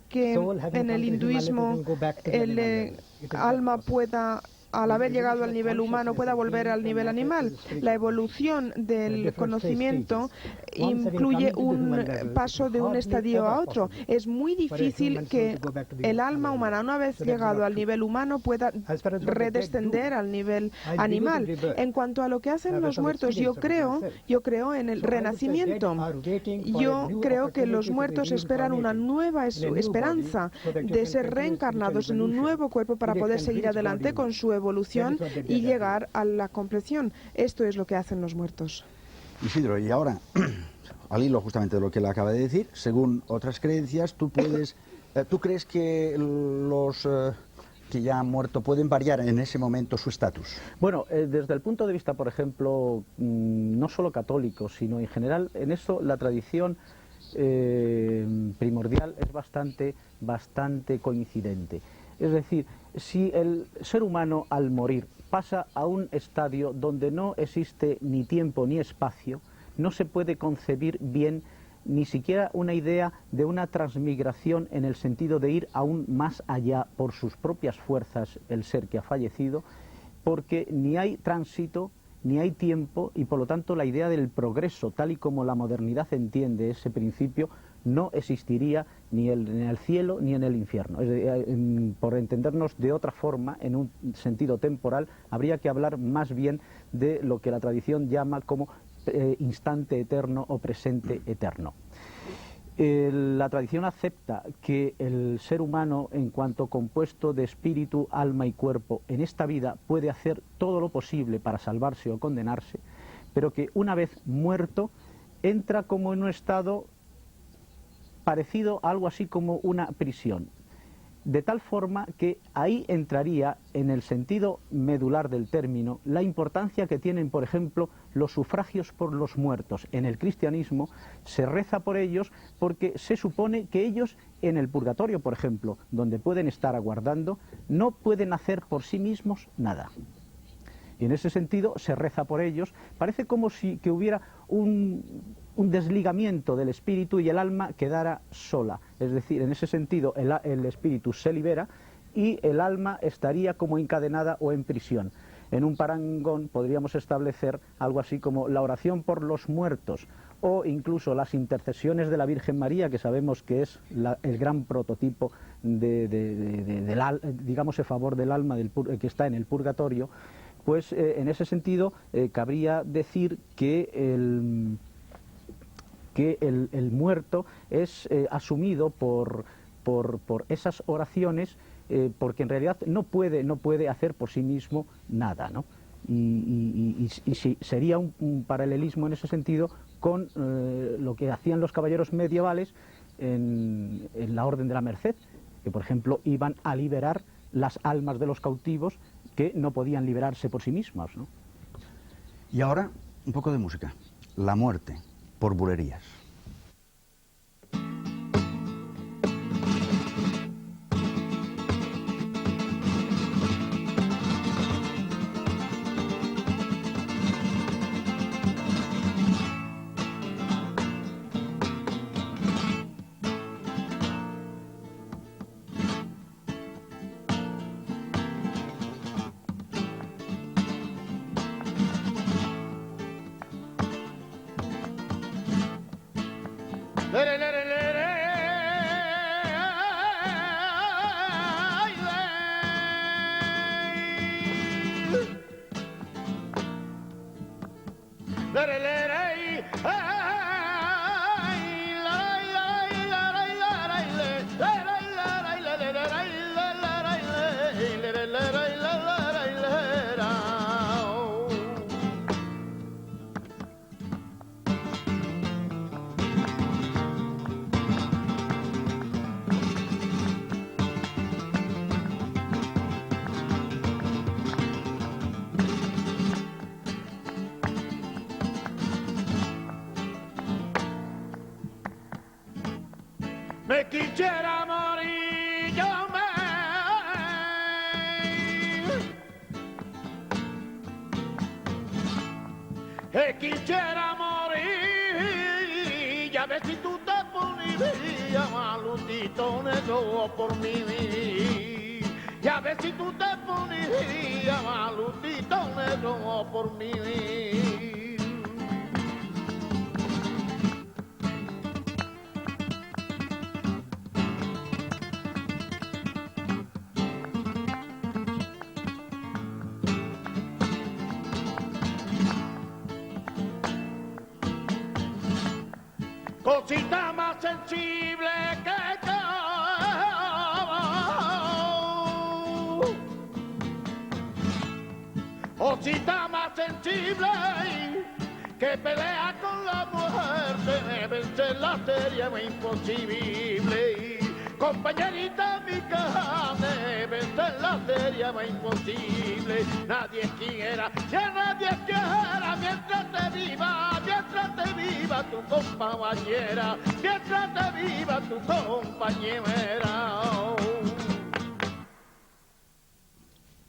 que en el hinduismo el alma pueda, al haber llegado al nivel humano, pueda volver al nivel animal. La evolución del conocimiento incluye un paso de un estadio a otro. Es muy difícil que el alma humana, una vez llegado al nivel humano, pueda redescender al nivel animal. En cuanto a lo que hacen los muertos, yo creo en el renacimiento. Yo creo que los muertos esperan una nueva esperanza de ser reencarnados en un nuevo cuerpo para poder seguir adelante con su evolución y llegar a la compleción. Esto es lo que hacen los muertos. Isidro, y ahora, al hilo justamente de lo que él acaba de decir, según otras creencias, ¿tú crees que los que ya han muerto pueden variar en ese momento su estatus? Bueno, desde el punto de vista, por ejemplo, no solo católico, sino en general, en eso la tradición primordial es bastante coincidente. Es decir, si el ser humano al morir pasa a un estadio donde no existe ni tiempo ni espacio, no se puede concebir bien ni siquiera una idea de una transmigración en el sentido de ir aún más allá por sus propias fuerzas el ser que ha fallecido, porque ni hay tránsito, ni hay tiempo, y por lo tanto la idea del progreso, tal y como la modernidad entiende ese principio, no existiría ni en el cielo ni en el infierno. Por entendernos de otra forma, en un sentido temporal, habría que hablar más bien de lo que la tradición llama como instante eterno o presente eterno. La tradición acepta que el ser humano, en cuanto compuesto de espíritu, alma y cuerpo, en esta vida puede hacer todo lo posible para salvarse o condenarse, pero que una vez muerto entra como en un estado parecido a algo así como una prisión. de tal forma que ahí entraría en el sentido medular del término la importancia que tienen, por ejemplo, los sufragios por los muertos. En el cristianismo se reza por ellos porque se supone que ellos en el purgatorio, por ejemplo, donde pueden estar aguardando, no pueden hacer por sí mismos nada. Y en ese sentido se reza por ellos. Parece como si que hubiera un desligamiento del espíritu y el alma quedara sola. Es decir, en ese sentido el espíritu se libera y el alma estaría como encadenada o en prisión. En un parangón podríamos establecer algo así como la oración por los muertos o incluso las intercesiones de la Virgen María, que sabemos que es el gran prototipo digamos, en favor del alma que está en el purgatorio. Pues en ese sentido cabría decir que el muerto es asumido por esas oraciones porque en realidad no puede hacer por sí mismo nada, ¿no? Y sería un paralelismo en ese sentido con lo que hacían los caballeros medievales en la Orden de la Merced, que por ejemplo iban a liberar las almas de los cautivos que no podían liberarse por sí mismas, ¿no? Y ahora, un poco de música. La muerte, por Bulerías. Me quisiera morir yo me quisiera morir, ya ves si tú te ponirías malutito negro por mí, ya ves si tú te ponirías malutito negro por mí. Cosita más sensible que yo, cosita más sensible que pelea con la muerte, vencer la serie es imposible. Compañerita mi carne, vencer la serie es imposible. Nadie quiera, ya nadie quiera mientras te viva tu compañera, mientras te viva tu compañera.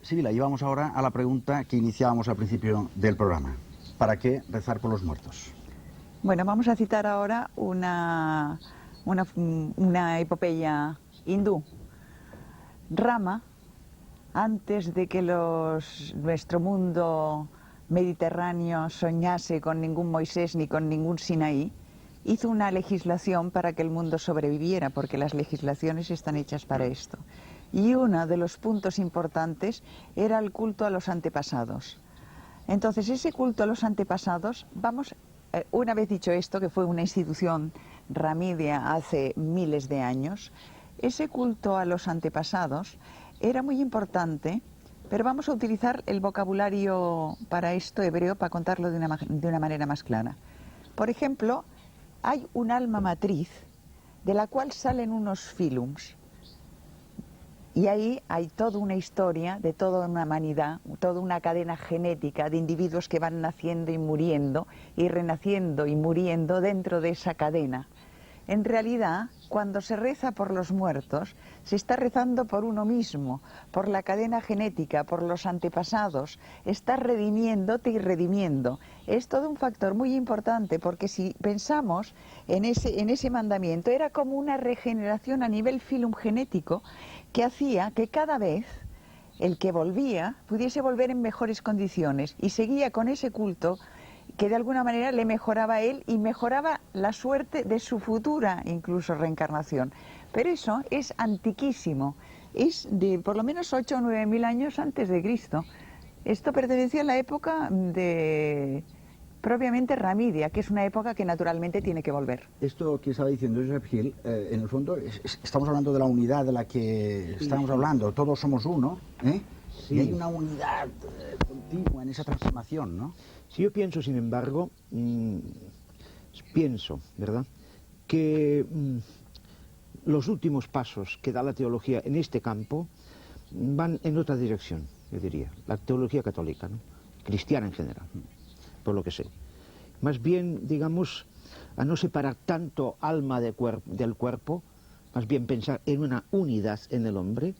Sibila, y vamos ahora a la pregunta que iniciábamos al principio del programa. ¿Para qué rezar por los muertos? Bueno, vamos a citar ahora una epopeya hindú. Rama, antes de que nuestro mundo mediterráneo soñase con ningún Moisés ni con ningún Sinaí, hizo una legislación para que el mundo sobreviviera, porque las legislaciones están hechas para esto. Y uno de los puntos importantes era el culto a los antepasados. Entonces, ese culto a los antepasados, una vez dicho esto, que fue una institución ramídea hace miles de años, ese culto a los antepasados era muy importante, pero vamos a utilizar el vocabulario para esto hebreo para contarlo de una manera más clara. Por ejemplo, hay un alma matriz de la cual salen unos filums. Y ahí hay toda una historia de toda una humanidad, toda una cadena genética de individuos que van naciendo y muriendo, y renaciendo y muriendo dentro de esa cadena. En realidad, cuando se reza por los muertos, se está rezando por uno mismo, por la cadena genética, por los antepasados. Estás redimiéndote y redimiendo. Es todo un factor muy importante, porque si pensamos en ese mandamiento, era como una regeneración a nivel filogenético que hacía que cada vez el que volvía pudiese volver en mejores condiciones y seguía con ese culto que de alguna manera le mejoraba a él y mejoraba la suerte de su futura incluso reencarnación. Pero eso es antiquísimo, es de por lo menos 8 o 9 mil años antes de Cristo. Esto pertenecía a la época de propiamente Ramidia, que es una época que naturalmente tiene que volver. Esto que estaba diciendo Joseph Hill, en el fondo estamos hablando de la unidad de la que estamos hablando, todos somos uno, ¿eh? Sí. Y hay una unidad continua en esa transformación, ¿no? Si yo pienso, sin embargo, ¿verdad?, que los últimos pasos que da la teología en este campo van en otra dirección, yo diría, la teología católica, ¿no?, cristiana en general, por lo que sé. Más bien, digamos, a no separar tanto alma del cuerpo, más bien pensar en una unidad en el hombre,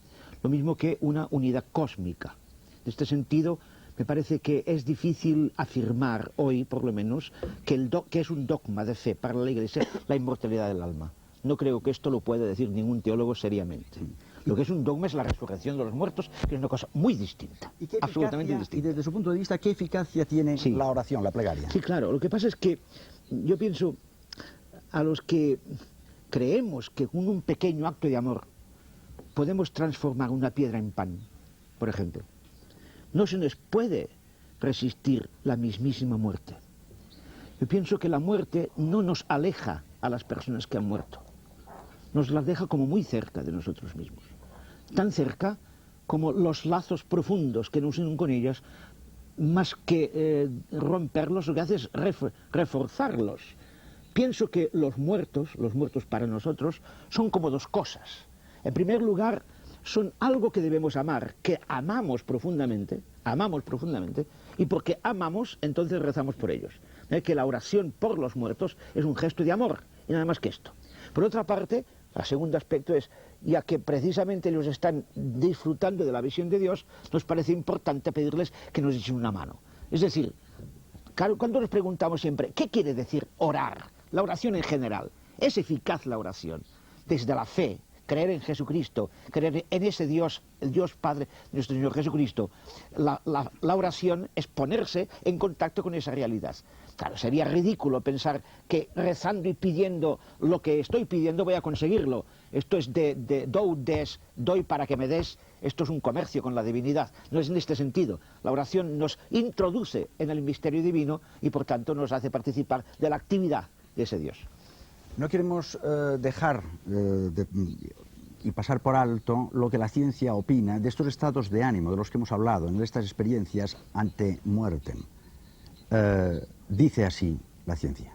lo mismo que una unidad cósmica. En este sentido, me parece que es difícil afirmar hoy, por lo menos, que es un dogma de fe para la Iglesia la inmortalidad del alma. No creo que esto lo pueda decir ningún teólogo seriamente. Lo que es un dogma es la resurrección de los muertos, que es una cosa muy distinta, absolutamente distinta. Y desde su punto de vista, ¿qué eficacia tiene la oración, la plegaria? Sí, claro. Lo que pasa es que yo pienso, a los que creemos que con un pequeño acto de amor podemos transformar una piedra en pan, por ejemplo, no se nos puede resistir la mismísima muerte. Yo pienso que la muerte no nos aleja a las personas que han muerto, nos las deja como muy cerca de nosotros mismos, tan cerca como los lazos profundos que nos unen con ellas, más que romperlos, lo que hace es reforzarlos. Pienso que los muertos para nosotros, son como dos cosas. En primer lugar, son algo que debemos amar, que amamos profundamente, y porque amamos, entonces rezamos por ellos. Que la oración por los muertos es un gesto de amor, y nada más que esto. Por otra parte, el segundo aspecto es, ya que precisamente ellos están disfrutando de la visión de Dios, nos parece importante pedirles que nos echen una mano. Es decir, cuando nos preguntamos siempre, ¿qué quiere decir orar? La oración en general. ¿Es eficaz la oración? Desde la fe, creer en Jesucristo, creer en ese Dios, el Dios Padre de nuestro Señor Jesucristo. La oración es ponerse en contacto con esa realidad. Claro, sería ridículo pensar que rezando y pidiendo lo que estoy pidiendo voy a conseguirlo. Esto es doy para que me des. Esto es un comercio con la divinidad. No es en este sentido. La oración nos introduce en el misterio divino y por tanto nos hace participar de la actividad de ese Dios. No queremos dejar y pasar por alto lo que la ciencia opina de estos estados de ánimo de los que hemos hablado, en estas experiencias ante muerte. Dice así la ciencia.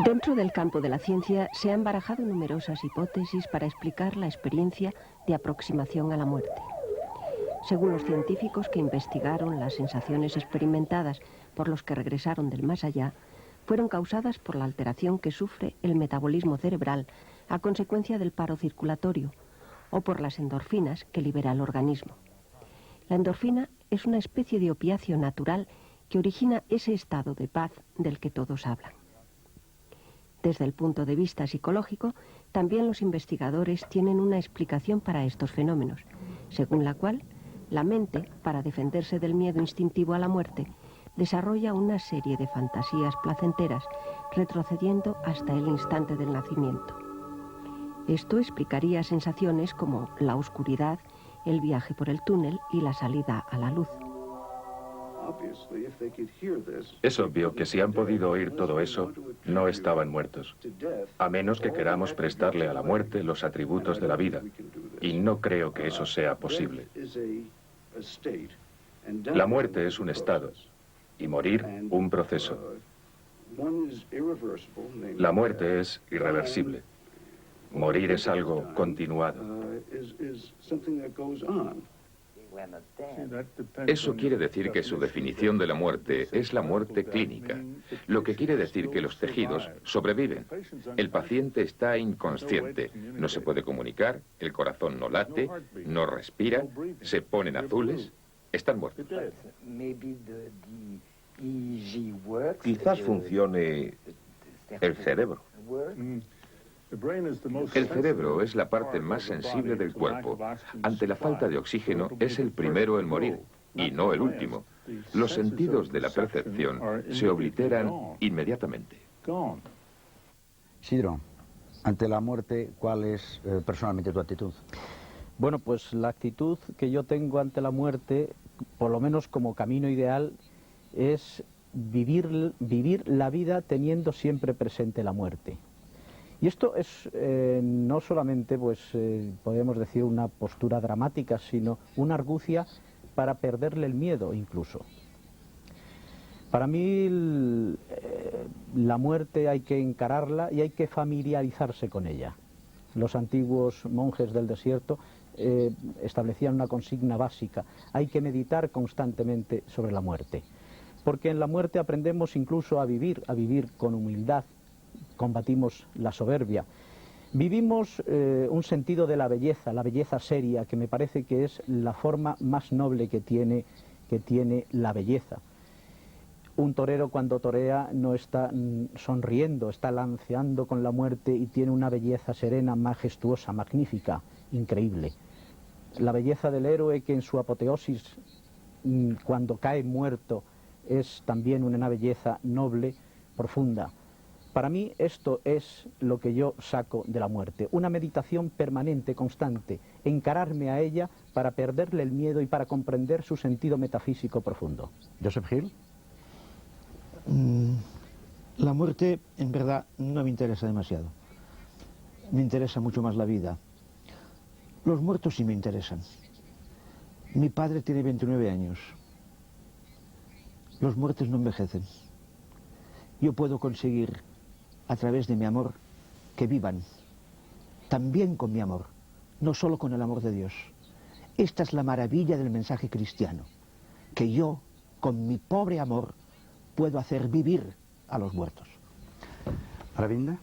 Dentro del campo de la ciencia se han barajado numerosas hipótesis para explicar la experiencia de aproximación a la muerte. Según los científicos que investigaron las sensaciones experimentadas por los que regresaron del más allá, fueron causadas por la alteración que sufre el metabolismo cerebral a consecuencia del paro circulatorio o por las endorfinas que libera el organismo. La endorfina es una especie de opiáceo natural que origina ese estado de paz del que todos hablan. Desde el punto de vista psicológico, también los investigadores tienen una explicación para estos fenómenos, según la cual la mente, para defenderse del miedo instintivo a la muerte, desarrolla una serie de fantasías placenteras, retrocediendo hasta el instante del nacimiento. Esto explicaría sensaciones como la oscuridad, el viaje por el túnel y la salida a la luz. Es obvio que si han podido oír todo eso, no estaban muertos, a menos que queramos prestarle a la muerte los atributos de la vida. y no creo que eso sea posible. La muerte es un estado y morir un proceso. La muerte es irreversible. Morir es algo continuado. Eso quiere decir que su definición de la muerte es la muerte clínica, lo que quiere decir que los tejidos sobreviven. El paciente está inconsciente, no se puede comunicar, el corazón no late, no respira, se ponen azules, están muertos. Quizás funcione el cerebro. El cerebro es la parte más sensible del cuerpo. Ante la falta de oxígeno es el primero en morir, y no el último. Los sentidos de la percepción se obliteran inmediatamente. Isidro, ante la muerte, ¿cuál es personalmente tu actitud? Bueno, pues la actitud que yo tengo ante la muerte, por lo menos como camino ideal, es vivir la vida teniendo siempre presente la muerte. Y esto es no solamente, podemos decir, una postura dramática, sino una argucia para perderle el miedo incluso. Para mí la muerte hay que encararla y hay que familiarizarse con ella. Los antiguos monjes del desierto establecían una consigna básica: hay que meditar constantemente sobre la muerte. Porque en la muerte aprendemos incluso a vivir con humildad, combatimos la soberbia. Vivimos un sentido de la belleza seria, que me parece que es la forma más noble que tiene la belleza. Un torero cuando torea no está sonriendo, está lanceando con la muerte y tiene una belleza serena, majestuosa, magnífica, increíble. La belleza del héroe que en su apoteosis, cuando cae muerto, es también una belleza noble, profunda. Para mí esto es lo que yo saco de la muerte, una meditación permanente, constante, encararme a ella para perderle el miedo y para comprender su sentido metafísico profundo. Joseph Hill. La muerte, en verdad, no me interesa demasiado. Me interesa mucho más la vida. Los muertos sí me interesan. Mi padre tiene 29 años. Los muertos no envejecen. Yo puedo conseguir, a través de mi amor, que vivan, también con mi amor, no solo con el amor de Dios. Esta es la maravilla del mensaje cristiano, que yo, con mi pobre amor, puedo hacer vivir a los muertos. Aravinda,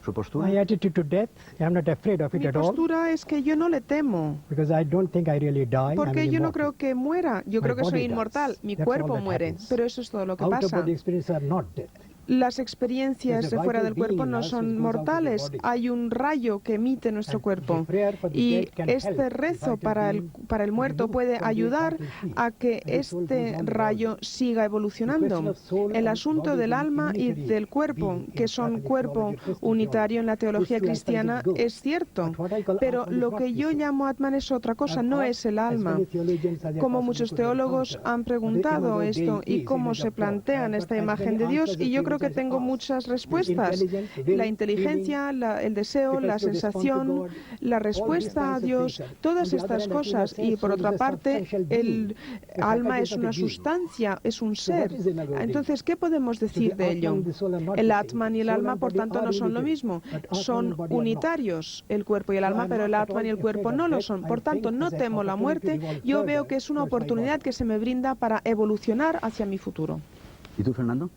¿su postura? My attitude to death, I'm not afraid of it at all. Mi postura es que yo no le temo. Because I don't think I really die. Porque yo no creo que muera. Yo creo que soy inmortal. Mi cuerpo muere. Pero eso es todo lo que pasa. Out-of-body experiences are not death. Las experiencias de fuera del cuerpo no son mortales. Hay un rayo que emite nuestro cuerpo. Y este rezo para el muerto puede ayudar a que este rayo siga evolucionando. El asunto del alma y del cuerpo, que son cuerpo unitario en la teología cristiana, es cierto. Pero lo que yo llamo Atman es otra cosa, no es el alma. Como muchos teólogos han preguntado esto y cómo se plantean esta imagen de Dios, y yo creo que tengo muchas respuestas. La inteligencia, el deseo, la sensación, la respuesta a Dios, todas estas cosas. Y por otra parte, el alma es una sustancia, es un ser. Entonces, ¿qué podemos decir de ello? El Atman y el alma, por tanto, no son lo mismo. Son unitarios, el cuerpo y el alma, pero el Atman y el cuerpo no lo son. Por tanto, no temo la muerte. Yo veo que es una oportunidad que se me brinda para evolucionar hacia mi futuro. ¿Y tú, Fernando?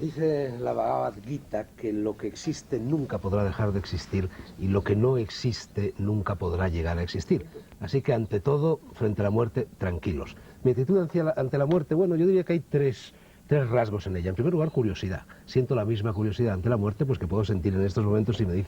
Dice la Bhagavad Gita que lo que existe nunca podrá dejar de existir y lo que no existe nunca podrá llegar a existir. Así que ante todo, frente a la muerte, tranquilos. Mi actitud ante la muerte, bueno, yo diría que hay tres rasgos en ella. En primer lugar, curiosidad. Siento la misma curiosidad ante la muerte pues que puedo sentir en estos momentos si me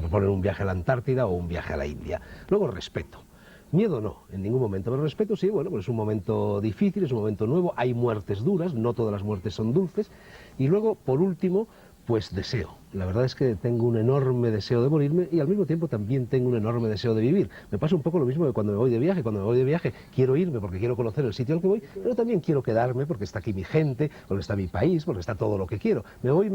proponen un viaje a la Antártida o un viaje a la India. Luego, respeto. Miedo no, en ningún momento, pero respeto sí, bueno, pues es un momento difícil, es un momento nuevo, hay muertes duras, no todas las muertes son dulces, y luego, por último, pues deseo. La verdad es que tengo un enorme deseo de morirme y al mismo tiempo también tengo un enorme deseo de vivir. Me pasa un poco lo mismo que cuando me voy de viaje. Cuando me voy de viaje quiero irme porque quiero conocer el sitio al que voy, pero también quiero quedarme porque está aquí mi gente, porque está mi país, porque está todo lo que quiero. Me voy,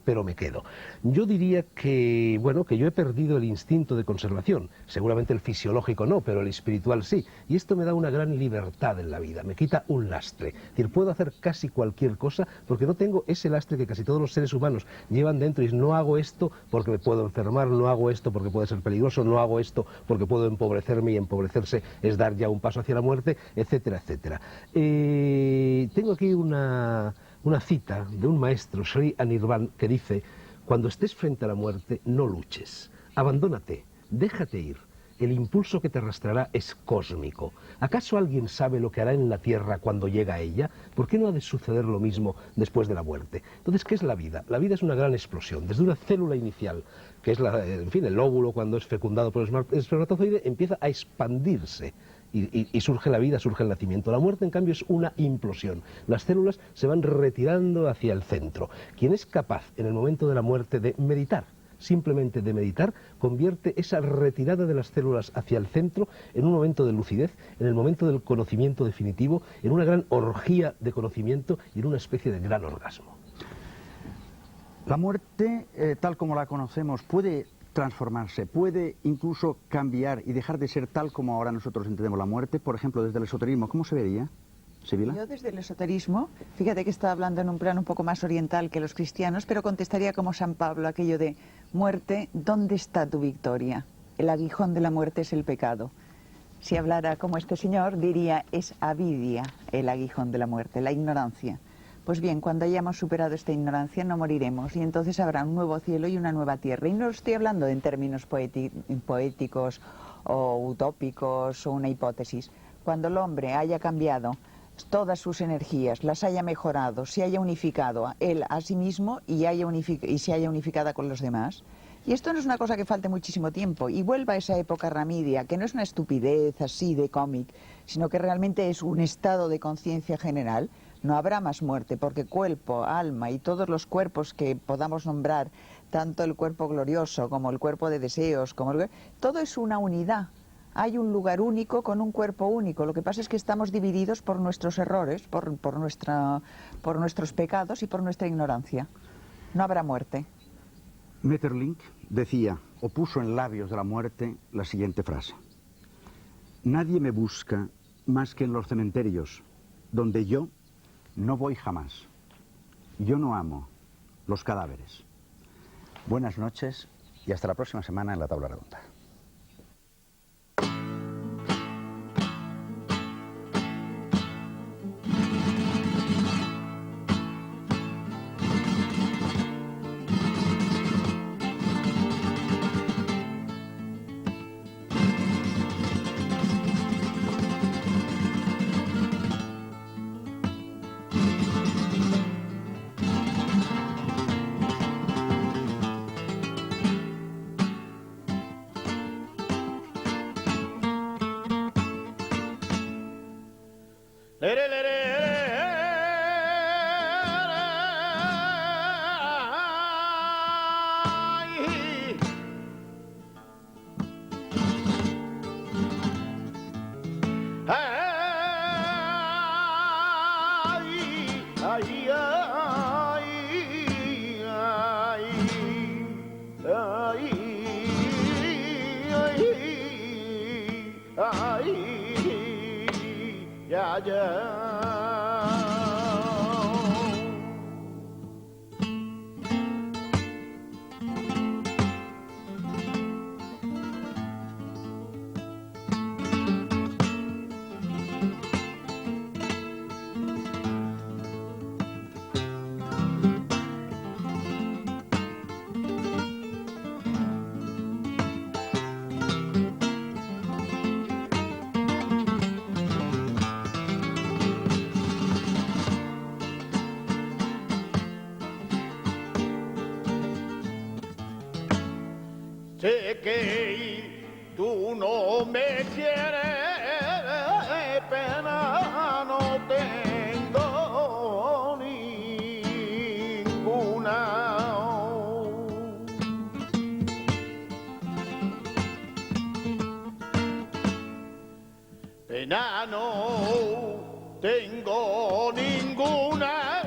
pero me quedo. Yo diría que, bueno, que yo he perdido el instinto de conservación. Seguramente el fisiológico no, pero el espiritual sí. Y esto me da una gran libertad en la vida, me quita un lastre. Es decir, puedo hacer casi cualquier cosa porque no tengo ese lastre que casi todos los seres humanos llevan dentro y no hago esto porque me puedo enfermar, no hago esto porque puede ser peligroso, no hago esto porque puedo empobrecerme y empobrecerse es dar ya un paso hacia la muerte, etcétera, etcétera. Tengo aquí una cita de un maestro, Sri Anirvan, que dice: cuando estés frente a la muerte, no luches, abandónate, déjate ir. El impulso que te arrastrará es cósmico. ¿Acaso alguien sabe lo que hará en la Tierra cuando llega a ella? ¿Por qué no ha de suceder lo mismo después de la muerte? Entonces, ¿qué es la vida? La vida es una gran explosión. Desde una célula inicial, que es el óvulo cuando es fecundado por el espermatozoide, empieza a expandirse. Y surge la vida, surge el nacimiento. La muerte, en cambio, es una implosión. Las células se van retirando hacia el centro. Quien es capaz, en el momento de la muerte, de meditar, simplemente de meditar, convierte esa retirada de las células hacia el centro en un momento de lucidez, en el momento del conocimiento definitivo, en una gran orgía de conocimiento y en una especie de gran orgasmo. La muerte, tal como la conocemos, puede transformarse, puede incluso cambiar y dejar de ser tal como ahora nosotros entendemos la muerte. Por ejemplo, desde el esoterismo, ¿cómo se vería? ¿Sibila? Yo desde el esoterismo, fíjate que estaba hablando en un plano un poco más oriental que los cristianos, pero contestaría como San Pablo, aquello de: muerte, ¿dónde está tu victoria? El aguijón de la muerte es el pecado. Si hablara como este señor, diría: es avidia el aguijón de la muerte, la ignorancia. Pues bien, cuando hayamos superado esta ignorancia no moriremos y entonces habrá un nuevo cielo y una nueva tierra. Y no estoy hablando en términos poéticos o utópicos o una hipótesis. Cuando el hombre haya cambiado todas sus energías, las haya mejorado, se haya unificado a él a sí mismo y se haya unificada con los demás. Y esto no es una cosa que falte muchísimo tiempo y vuelva a esa época ramidia, que no es una estupidez así de cómic, sino que realmente es un estado de conciencia general. No habrá más muerte, porque cuerpo, alma y todos los cuerpos que podamos nombrar, tanto el cuerpo glorioso como el cuerpo de deseos, todo es una unidad. Hay un lugar único con un cuerpo único. Lo que pasa es que estamos divididos por nuestros errores, por nuestros pecados y por nuestra ignorancia. No habrá muerte. Maeterlinck decía, o puso en labios de la muerte, la siguiente frase: nadie me busca más que en los cementerios, donde yo no voy jamás. Yo no amo los cadáveres. Buenas noches y hasta la próxima semana en La Tabla Redonda. Sé que tú no me quieres, pena no tengo ninguna. enano, tengo ninguna